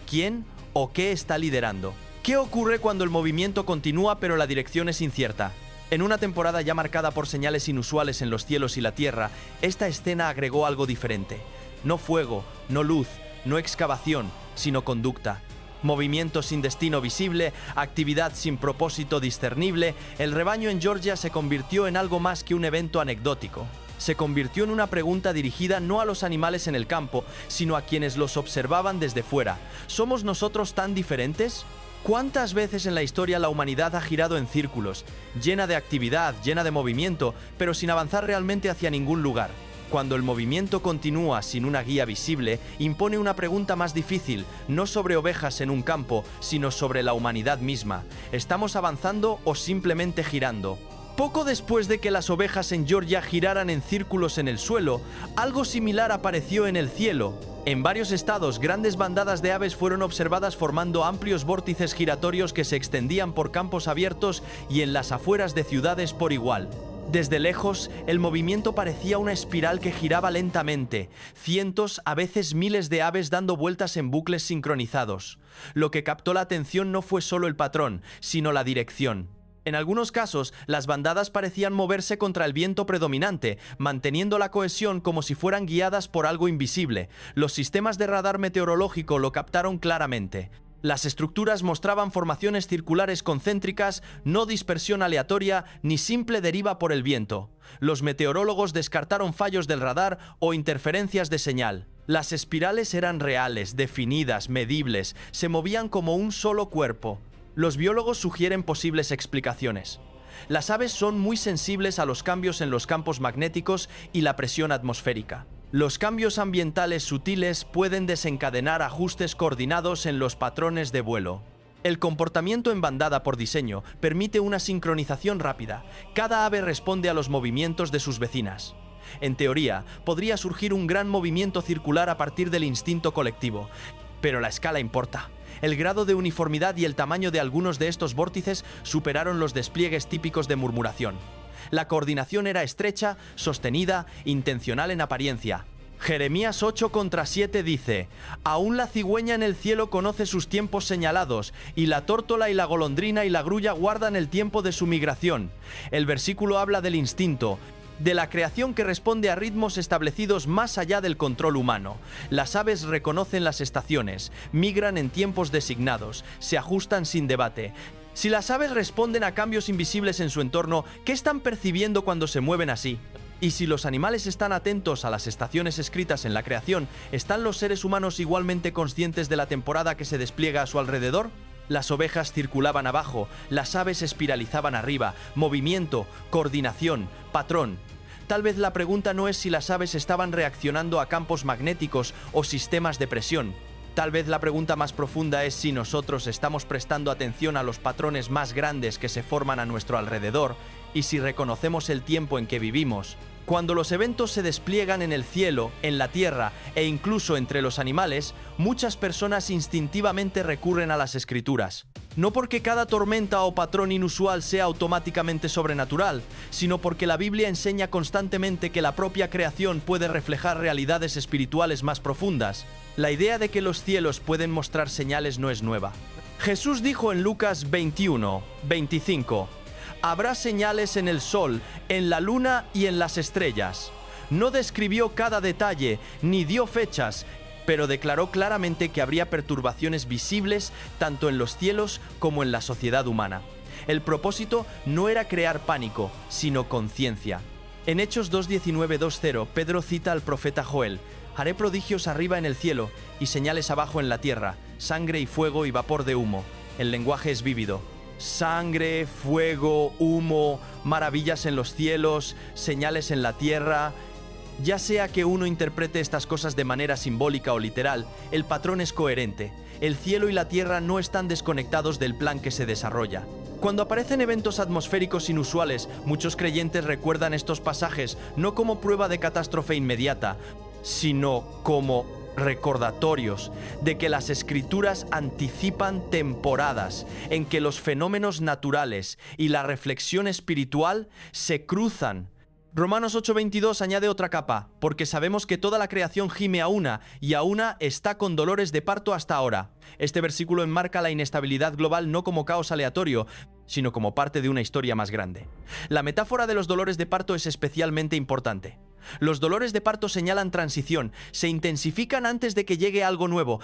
¿Quién o qué está liderando? ¿Qué ocurre cuando el movimiento continúa pero la dirección es incierta? En una temporada ya marcada por señales inusuales en los cielos y la tierra, esta escena agregó algo diferente. No fuego, no luz, no excavación, sino conducta. Movimiento sin destino visible, actividad sin propósito discernible, el rebaño en Georgia se convirtió en algo más que un evento anecdótico. Se convirtió en una pregunta dirigida no a los animales en el campo, sino a quienes los observaban desde fuera. ¿Somos nosotros tan diferentes? ¿Cuántas veces en la historia la humanidad ha girado en círculos, llena de actividad, llena de movimiento, pero sin avanzar realmente hacia ningún lugar? Cuando el movimiento continúa sin una guía visible, impone una pregunta más difícil, no sobre ovejas en un campo, sino sobre la humanidad misma. ¿Estamos avanzando o simplemente girando? Poco después de que las ovejas en Georgia giraran en círculos en el suelo, algo similar apareció en el cielo. En varios estados, grandes bandadas de aves fueron observadas formando amplios vórtices giratorios que se extendían por campos abiertos y en las afueras de ciudades por igual. Desde lejos, el movimiento parecía una espiral que giraba lentamente, cientos, a veces miles de aves dando vueltas en bucles sincronizados. Lo que captó la atención no fue solo el patrón, sino la dirección. En algunos casos, las bandadas parecían moverse contra el viento predominante, manteniendo la cohesión como si fueran guiadas por algo invisible. Los sistemas de radar meteorológico lo captaron claramente. Las estructuras mostraban formaciones circulares concéntricas, no dispersión aleatoria ni simple deriva por el viento. Los meteorólogos descartaron fallos del radar o interferencias de señal. Las espirales eran reales, definidas, medibles, se movían como un solo cuerpo. Los biólogos sugieren posibles explicaciones. Las aves son muy sensibles a los cambios en los campos magnéticos y la presión atmosférica. Los cambios ambientales sutiles pueden desencadenar ajustes coordinados en los patrones de vuelo. El comportamiento en bandada por diseño permite una sincronización rápida. Cada ave responde a los movimientos de sus vecinas. En teoría, podría surgir un gran movimiento circular a partir del instinto colectivo, pero la escala importa. El grado de uniformidad y el tamaño de algunos de estos vórtices superaron los despliegues típicos de murmuración. La coordinación era estrecha, sostenida, intencional en apariencia. Jeremías 8:7 dice: «Aún la cigüeña en el cielo conoce sus tiempos señalados, y la tórtola y la golondrina y la grulla guardan el tiempo de su migración». El versículo habla del instinto, de la creación que responde a ritmos establecidos más allá del control humano. Las aves reconocen las estaciones, migran en tiempos designados, se ajustan sin debate. Si las aves responden a cambios invisibles en su entorno, ¿qué están percibiendo cuando se mueven así? Y si los animales están atentos a las estaciones escritas en la creación, ¿están los seres humanos igualmente conscientes de la temporada que se despliega a su alrededor? Las ovejas circulaban abajo, las aves espiralizaban arriba, movimiento, coordinación, patrón. Tal vez la pregunta no es si las aves estaban reaccionando a campos magnéticos o sistemas de presión. Tal vez la pregunta más profunda es si nosotros estamos prestando atención a los patrones más grandes que se forman a nuestro alrededor y si reconocemos el tiempo en que vivimos. Cuando los eventos se despliegan en el cielo, en la tierra e incluso entre los animales, muchas personas instintivamente recurren a las escrituras. No porque cada tormenta o patrón inusual sea automáticamente sobrenatural, sino porque la Biblia enseña constantemente que la propia creación puede reflejar realidades espirituales más profundas. La idea de que los cielos pueden mostrar señales no es nueva. Jesús dijo en Lucas 21:25: «Habrá señales en el sol, en la luna y en las estrellas». No describió cada detalle, ni dio fechas, pero declaró claramente que habría perturbaciones visibles tanto en los cielos como en la sociedad humana. El propósito no era crear pánico, sino conciencia. En Hechos 2:19-20, Pedro cita al profeta Joel: «Haré prodigios arriba en el cielo y señales abajo en la tierra, sangre y fuego y vapor de humo». El lenguaje es vívido. Sangre, fuego, humo, maravillas en los cielos, señales en la tierra. Ya sea que uno interprete estas cosas de manera simbólica o literal, el patrón es coherente. El cielo y la tierra no están desconectados del plan que se desarrolla. Cuando aparecen eventos atmosféricos inusuales, muchos creyentes recuerdan estos pasajes no como prueba de catástrofe inmediata, sino como recordatorios de que las escrituras anticipan temporadas en que los fenómenos naturales y la reflexión espiritual se cruzan. Romanos 8:22 añade otra capa: «Porque sabemos que toda la creación gime a una, y a una está con dolores de parto hasta ahora». Este versículo enmarca la inestabilidad global no como caos aleatorio, sino como parte de una historia más grande. La metáfora de los dolores de parto es especialmente importante. Los dolores de parto señalan transición, se intensifican antes de que llegue algo nuevo.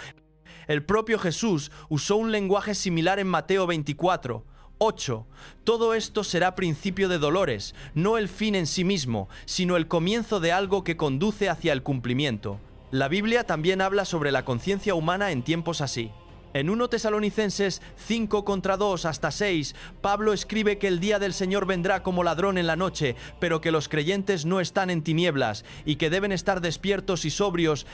El propio Jesús usó un lenguaje similar en Mateo 24:8. Todo esto será principio de dolores, no el fin en sí mismo, sino el comienzo de algo que conduce hacia el cumplimiento. La Biblia también habla sobre la conciencia humana en tiempos así. En 1 Tesalonicenses 5:2 hasta 6, Pablo escribe que el día del Señor vendrá como ladrón en la noche, pero que los creyentes no están en tinieblas y que deben estar despiertos y sobrios,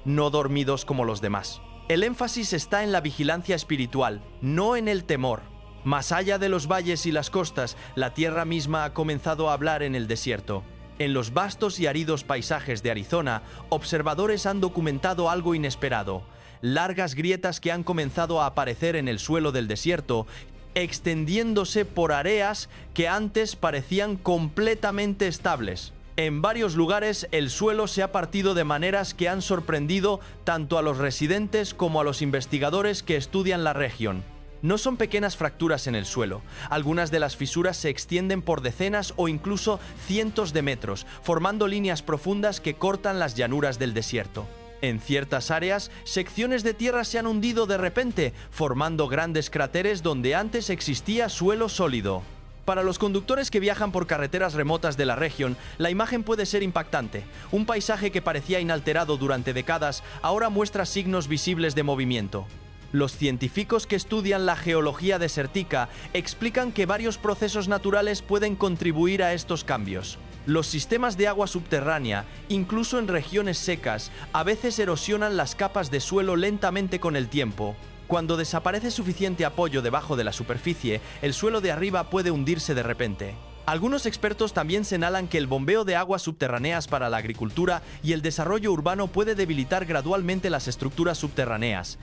no dormidos como los demás. El énfasis está en la vigilancia espiritual, no en el temor. Más allá de los valles y las costas, la tierra misma ha comenzado a hablar en el desierto. En los vastos y áridos paisajes de Arizona, observadores han documentado algo inesperado: largas grietas que han comenzado a aparecer en el suelo del desierto, extendiéndose por áreas que antes parecían completamente estables. En varios lugares el suelo se ha partido de maneras que han sorprendido tanto a los residentes como a los investigadores que estudian la región. No son pequeñas fracturas en el suelo. Algunas de las fisuras se extienden por decenas o incluso cientos de metros, formando líneas profundas que cortan las llanuras del desierto. En ciertas áreas, secciones de tierra se han hundido de repente, formando grandes cráteres donde antes existía suelo sólido. Para los conductores que viajan por carreteras remotas de la región, la imagen puede ser impactante. Un paisaje que parecía inalterado durante décadas ahora muestra signos visibles de movimiento. Los científicos que estudian la geología desértica explican que varios procesos naturales pueden contribuir a estos cambios. Los sistemas de agua subterránea, incluso en regiones secas, a veces erosionan las capas de suelo lentamente con el tiempo. Cuando desaparece suficiente apoyo debajo de la superficie, el suelo de arriba puede hundirse de repente. Algunos expertos también señalan que el bombeo de aguas subterráneas para la agricultura y el desarrollo urbano puede debilitar gradualmente las estructuras subterráneas.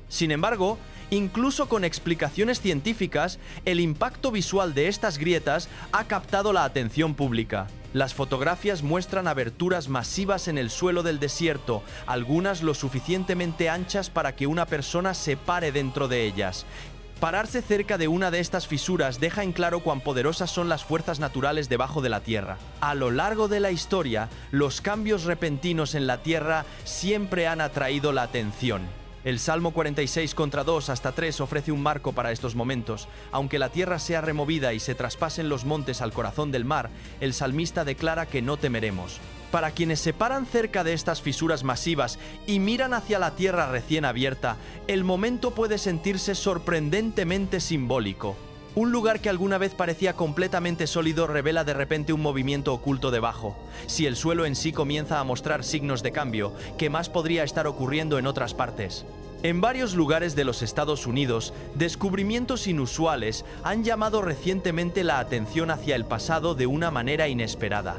Sin embargo, incluso con explicaciones científicas, el impacto visual de estas grietas ha captado la atención pública. Las fotografías muestran aberturas masivas en el suelo del desierto, algunas lo suficientemente anchas para que una persona se pare dentro de ellas. Pararse cerca de una de estas fisuras deja en claro cuán poderosas son las fuerzas naturales debajo de la Tierra. A lo largo de la historia, los cambios repentinos en la Tierra siempre han atraído la atención. El Salmo 46:2 hasta 3 ofrece un marco para estos momentos. Aunque la tierra sea removida y se traspasen los montes al corazón del mar, el salmista declara que no temeremos. Para quienes se paran cerca de estas fisuras masivas y miran hacia la tierra recién abierta, el momento puede sentirse sorprendentemente simbólico. Un lugar que alguna vez parecía completamente sólido revela de repente un movimiento oculto debajo. Si el suelo en sí comienza a mostrar signos de cambio, ¿qué más podría estar ocurriendo en otras partes? En varios lugares de los Estados Unidos, descubrimientos inusuales han llamado recientemente la atención hacia el pasado de una manera inesperada.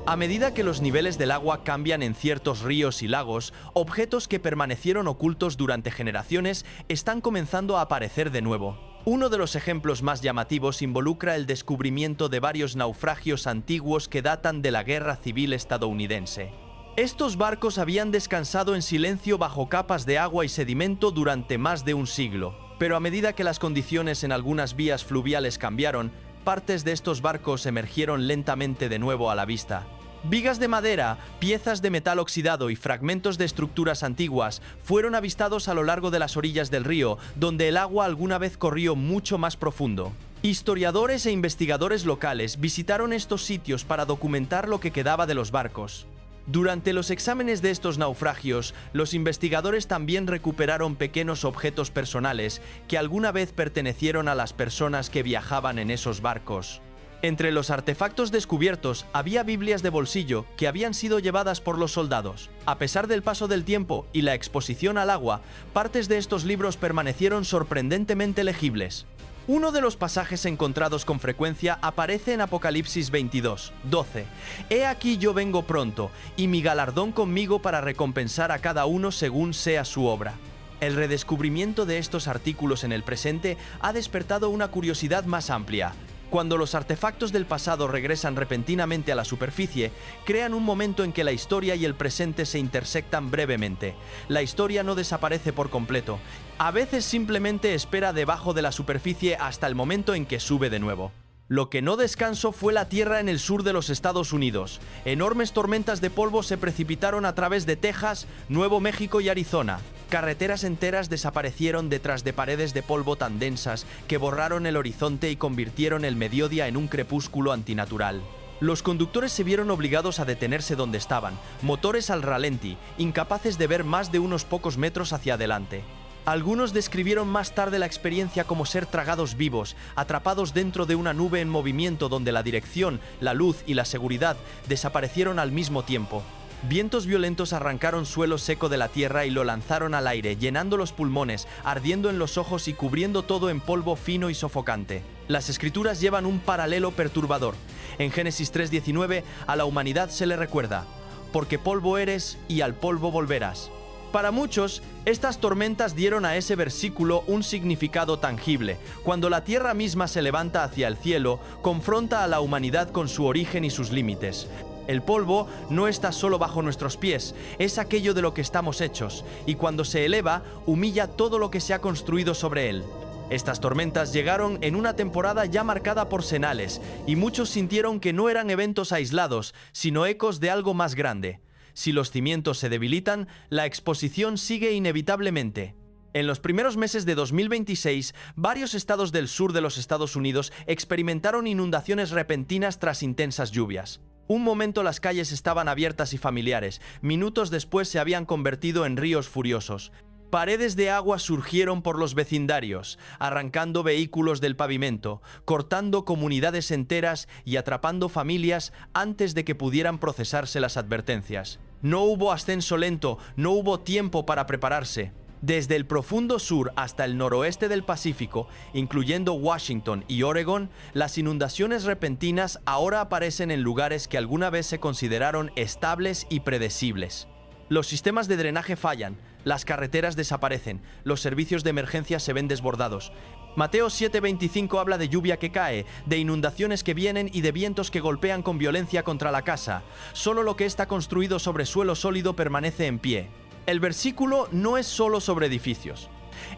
A medida que los niveles del agua cambian en ciertos ríos y lagos, objetos que permanecieron ocultos durante generaciones están comenzando a aparecer de nuevo. Uno de los ejemplos más llamativos involucra el descubrimiento de varios naufragios antiguos que datan de la Guerra Civil estadounidense. Estos barcos habían descansado en silencio bajo capas de agua y sedimento durante más de un siglo, pero a medida que las condiciones en algunas vías fluviales cambiaron, partes de estos barcos emergieron lentamente de nuevo a la vista. Vigas de madera, piezas de metal oxidado y fragmentos de estructuras antiguas fueron avistados a lo largo de las orillas del río, donde el agua alguna vez corrió mucho más profundo. Historiadores e investigadores locales visitaron estos sitios para documentar lo que quedaba de los barcos. Durante los exámenes de estos naufragios, los investigadores también recuperaron pequeños objetos personales que alguna vez pertenecieron a las personas que viajaban en esos barcos. Entre los artefactos descubiertos había Biblias de bolsillo que habían sido llevadas por los soldados. A pesar del paso del tiempo y la exposición al agua, partes de estos libros permanecieron sorprendentemente legibles. Uno de los pasajes encontrados con frecuencia aparece en Apocalipsis 22:12. He aquí yo vengo pronto, y mi galardón conmigo para recompensar a cada uno según sea su obra. El redescubrimiento de estos artículos en el presente ha despertado una curiosidad más amplia. Cuando los artefactos del pasado regresan repentinamente a la superficie, crean un momento en que la historia y el presente se intersectan brevemente. La historia no desaparece por completo. A veces simplemente espera debajo de la superficie hasta el momento en que sube de nuevo. Lo que no descansó fue la tierra en el sur de los Estados Unidos. Enormes tormentas de polvo se precipitaron a través de Texas, Nuevo México y Arizona. Carreteras enteras desaparecieron detrás de paredes de polvo tan densas que borraron el horizonte y convirtieron el mediodía en un crepúsculo antinatural. Los conductores se vieron obligados a detenerse donde estaban, motores al ralentí, incapaces de ver más de unos pocos metros hacia adelante. Algunos describieron más tarde la experiencia como ser tragados vivos, atrapados dentro de una nube en movimiento donde la dirección, la luz y la seguridad desaparecieron al mismo tiempo. Vientos violentos arrancaron suelo seco de la tierra y lo lanzaron al aire, llenando los pulmones, ardiendo en los ojos y cubriendo todo en polvo fino y sofocante. Las escrituras llevan un paralelo perturbador. En Génesis 3:19, a la humanidad se le recuerda: porque polvo eres y al polvo volverás. Para muchos, estas tormentas dieron a ese versículo un significado tangible. Cuando la tierra misma se levanta hacia el cielo, confronta a la humanidad con su origen y sus límites. El polvo no está solo bajo nuestros pies, es aquello de lo que estamos hechos, y cuando se eleva, humilla todo lo que se ha construido sobre él. Estas tormentas llegaron en una temporada ya marcada por senales, y muchos sintieron que no eran eventos aislados, sino ecos de algo más grande. Si los cimientos se debilitan, la exposición sigue inevitablemente. En los primeros meses de 2026, varios estados del sur de los Estados Unidos experimentaron inundaciones repentinas tras intensas lluvias. Un momento las calles estaban abiertas y familiares, minutos después se habían convertido en ríos furiosos. Paredes de agua surgieron por los vecindarios, arrancando vehículos del pavimento, cortando comunidades enteras y atrapando familias antes de que pudieran procesarse las advertencias. No hubo ascenso lento, no hubo tiempo para prepararse. Desde el profundo sur hasta el noroeste del Pacífico, incluyendo Washington y Oregon, las inundaciones repentinas ahora aparecen en lugares que alguna vez se consideraron estables y predecibles. Los sistemas de drenaje fallan, las carreteras desaparecen, los servicios de emergencia se ven desbordados. Mateo 7:25 habla de lluvia que cae, de inundaciones que vienen y de vientos que golpean con violencia contra la casa. Solo lo que está construido sobre suelo sólido permanece en pie. El versículo no es solo sobre edificios,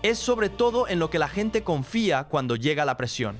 es sobre todo en lo que la gente confía cuando llega la presión.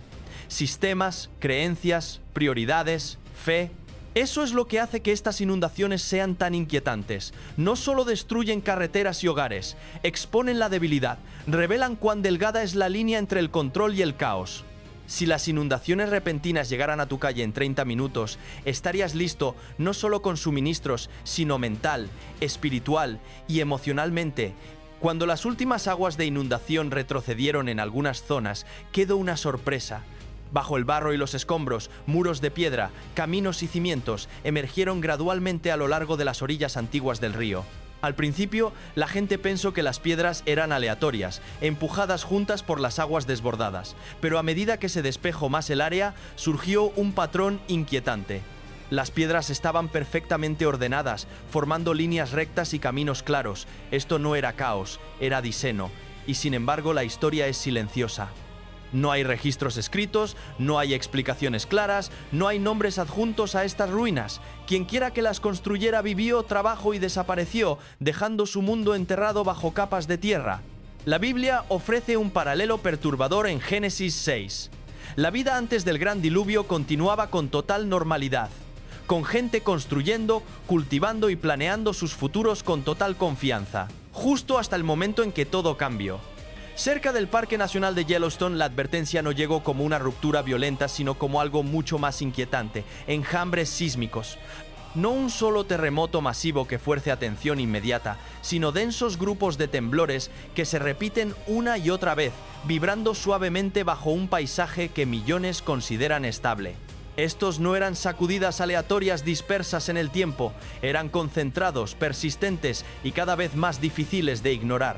Sistemas, creencias, prioridades, fe. Eso es lo que hace que estas inundaciones sean tan inquietantes. No solo destruyen carreteras y hogares, exponen la debilidad, revelan cuán delgada es la línea entre el control y el caos. Si las inundaciones repentinas llegaran a tu calle en 30 minutos, estarías listo no solo con suministros, sino mental, espiritual y emocionalmente. Cuando las últimas aguas de inundación retrocedieron en algunas zonas, quedó una sorpresa. Bajo el barro y los escombros, muros de piedra, caminos y cimientos emergieron gradualmente a lo largo de las orillas antiguas del río. Al principio, la gente pensó que las piedras eran aleatorias, empujadas juntas por las aguas desbordadas, pero a medida que se despejó más el área, surgió un patrón inquietante. Las piedras estaban perfectamente ordenadas, formando líneas rectas y caminos claros. Esto no era caos, era diseño, y sin embargo la historia es silenciosa. No hay registros escritos, no hay explicaciones claras, no hay nombres adjuntos a estas ruinas. Quienquiera que las construyera vivió, trabajó y desapareció, dejando su mundo enterrado bajo capas de tierra. La Biblia ofrece un paralelo perturbador en Génesis 6. La vida antes del gran diluvio continuaba con total normalidad, con gente construyendo, cultivando y planeando sus futuros con total confianza, justo hasta el momento en que todo cambió. Cerca del Parque Nacional de Yellowstone, la advertencia no llegó como una ruptura violenta, sino como algo mucho más inquietante: enjambres sísmicos. No un solo terremoto masivo que fuerce atención inmediata, sino densos grupos de temblores que se repiten una y otra vez, vibrando suavemente bajo un paisaje que millones consideran estable. Estos no eran sacudidas aleatorias dispersas en el tiempo, eran concentrados, persistentes y cada vez más difíciles de ignorar.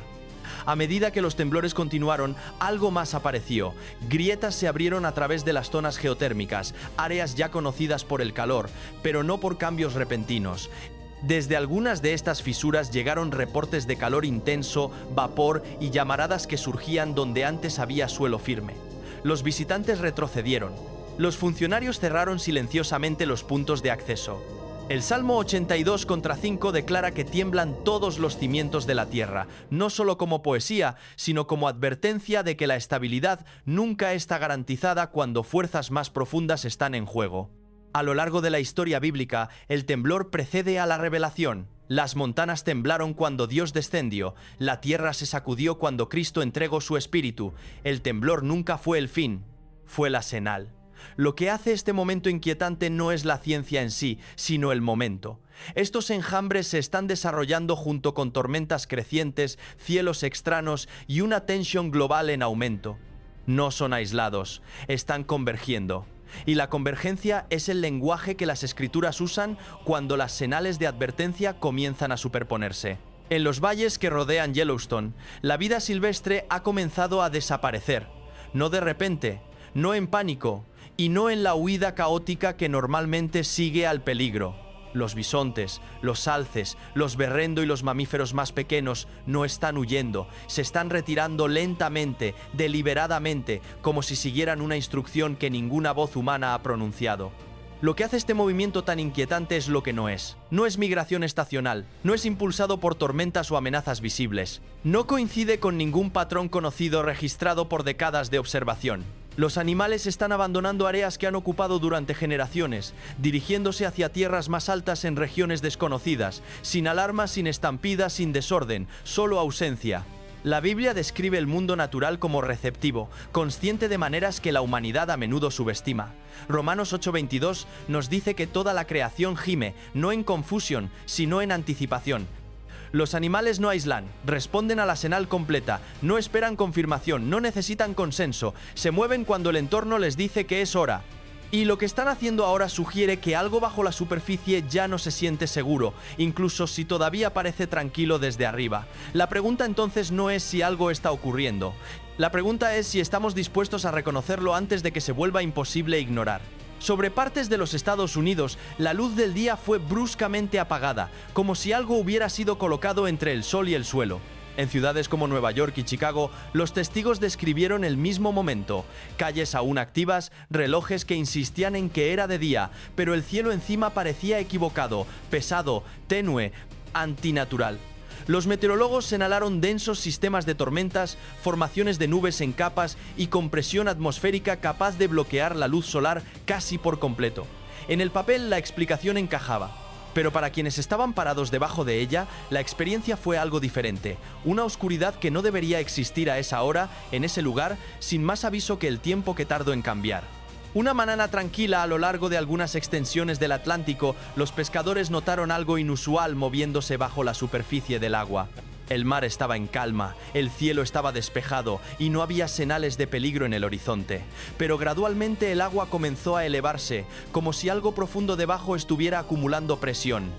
A medida que los temblores continuaron, algo más apareció. Grietas se abrieron a través de las zonas geotérmicas, áreas ya conocidas por el calor, pero no por cambios repentinos. Desde algunas de estas fisuras llegaron reportes de calor intenso, vapor y llamaradas que surgían donde antes había suelo firme. Los visitantes retrocedieron. Los funcionarios cerraron silenciosamente los puntos de acceso. El Salmo 82:5 declara que tiemblan todos los cimientos de la tierra, no solo como poesía, sino como advertencia de que la estabilidad nunca está garantizada cuando fuerzas más profundas están en juego. A lo largo de la historia bíblica, el temblor precede a la revelación. Las montañas temblaron cuando Dios descendió, la tierra se sacudió cuando Cristo entregó su espíritu. El temblor nunca fue el fin, fue la señal. Lo que hace este momento inquietante no es la ciencia en sí, sino el momento. Estos enjambres se están desarrollando junto con tormentas crecientes, cielos extraños y una tensión global en aumento. No son aislados, están convergiendo. Y la convergencia es el lenguaje que las escrituras usan cuando las señales de advertencia comienzan a superponerse. En los valles que rodean Yellowstone, la vida silvestre ha comenzado a desaparecer. No de repente, no en pánico, y no en la huida caótica que normalmente sigue al peligro. Los bisontes, los alces, los berrendo y los mamíferos más pequeños no están huyendo, se están retirando lentamente, deliberadamente, como si siguieran una instrucción que ninguna voz humana ha pronunciado. Lo que hace este movimiento tan inquietante es lo que no es. No es migración estacional, no es impulsado por tormentas o amenazas visibles. No coincide con ningún patrón conocido registrado por décadas de observación. Los animales están abandonando áreas que han ocupado durante generaciones, dirigiéndose hacia tierras más altas en regiones desconocidas, sin alarmas, sin estampidas, sin desorden, solo ausencia. La Biblia describe el mundo natural como receptivo, consciente de maneras que la humanidad a menudo subestima. Romanos 8:22 nos dice que toda la creación gime, no en confusión, sino en anticipación. Los animales no aíslan, responden a la señal completa, no esperan confirmación, no necesitan consenso, se mueven cuando el entorno les dice que es hora. Y lo que están haciendo ahora sugiere que algo bajo la superficie ya no se siente seguro, incluso si todavía parece tranquilo desde arriba. La pregunta entonces no es si algo está ocurriendo. La pregunta es si estamos dispuestos a reconocerlo antes de que se vuelva imposible ignorar. Sobre partes de los Estados Unidos, la luz del día fue bruscamente apagada, como si algo hubiera sido colocado entre el sol y el suelo. En ciudades como Nueva York y Chicago, los testigos describieron el mismo momento. Calles aún activas, relojes que insistían en que era de día, pero el cielo encima parecía equivocado, pesado, tenue, antinatural. Los meteorólogos señalaron densos sistemas de tormentas, formaciones de nubes en capas y compresión atmosférica capaz de bloquear la luz solar casi por completo. En el papel la explicación encajaba. Pero para quienes estaban parados debajo de ella, la experiencia fue algo diferente. Una oscuridad que no debería existir a esa hora, en ese lugar, sin más aviso que el tiempo que tardó en cambiar. Una mañana tranquila a lo largo de algunas extensiones del Atlántico, los pescadores notaron algo inusual moviéndose bajo la superficie del agua. El mar estaba en calma, el cielo estaba despejado y no había señales de peligro en el horizonte. Pero gradualmente el agua comenzó a elevarse, como si algo profundo debajo estuviera acumulando presión.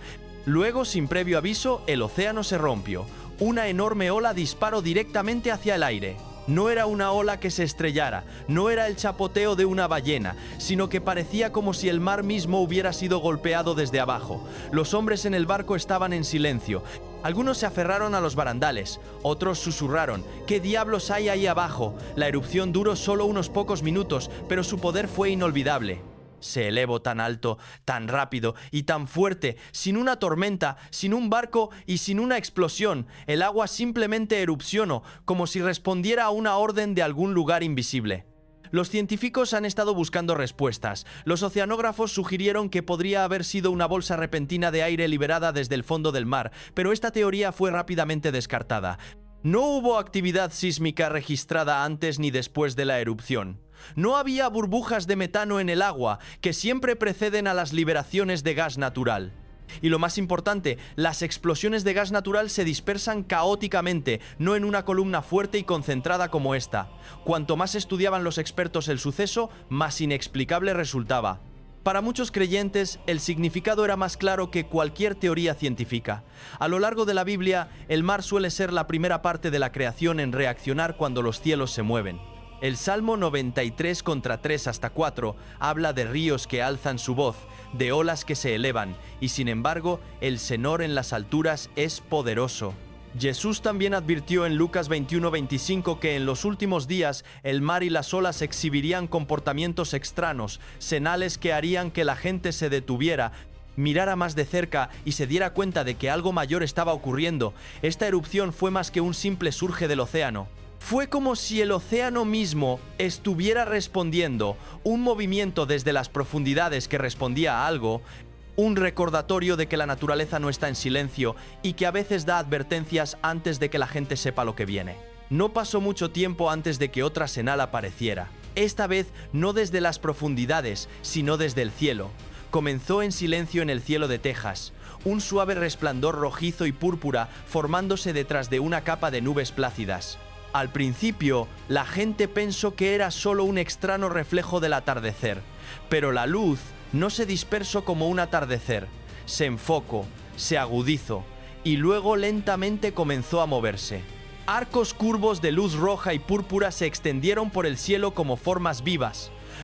Luego, sin previo aviso, el océano se rompió. Una enorme ola disparó directamente hacia el aire. No era una ola que se estrellara, no era el chapoteo de una ballena, sino que parecía como si el mar mismo hubiera sido golpeado desde abajo. Los hombres en el barco estaban en silencio. Algunos se aferraron a los barandales, otros susurraron: ¿qué diablos hay ahí abajo? La erupción duró solo unos pocos minutos, pero su poder fue inolvidable. Se elevó tan alto, tan rápido y tan fuerte, sin una tormenta, sin un barco y sin una explosión. El agua simplemente erupcionó, como si respondiera a una orden de algún lugar invisible. Los científicos han estado buscando respuestas. Los oceanógrafos sugirieron que podría haber sido una bolsa repentina de aire liberada desde el fondo del mar, pero esta teoría fue rápidamente descartada. No hubo actividad sísmica registrada antes ni después de la erupción. No había burbujas de metano en el agua, que siempre preceden a las liberaciones de gas natural. Y lo más importante, las explosiones de gas natural se dispersan caóticamente, no en una columna fuerte y concentrada como esta. Cuanto más estudiaban los expertos el suceso, más inexplicable resultaba. Para muchos creyentes, el significado era más claro que cualquier teoría científica. A lo largo de la Biblia, el mar suele ser la primera parte de la creación en reaccionar cuando los cielos se mueven. El Salmo 93 contra 3 hasta 4 habla de ríos que alzan su voz, de olas que se elevan, y sin embargo, el Señor en las alturas es poderoso. Jesús también advirtió en Lucas 21:25 que en los últimos días el mar y las olas exhibirían comportamientos extraños, señales que harían que la gente se detuviera, mirara más de cerca y se diera cuenta de que algo mayor estaba ocurriendo. Esta erupción fue más que un simple surge del océano. Fue como si el océano mismo estuviera respondiendo, un movimiento desde las profundidades que respondía a algo, un recordatorio de que la naturaleza no está en silencio y que a veces da advertencias antes de que la gente sepa lo que viene. No pasó mucho tiempo antes de que otra señal apareciera. esta vez no desde las profundidades, sino desde el cielo. Comenzó en silencio en el cielo de Texas, un suave resplandor rojizo y púrpura formándose detrás de una capa de nubes plácidas. Al principio, la gente pensó que era solo un extraño reflejo del atardecer, pero la luz no se dispersó como un atardecer, se enfocó, se agudizó y luego lentamente comenzó a moverse. Arcos curvos de luz roja y púrpura se extendieron por el cielo como formas vivas.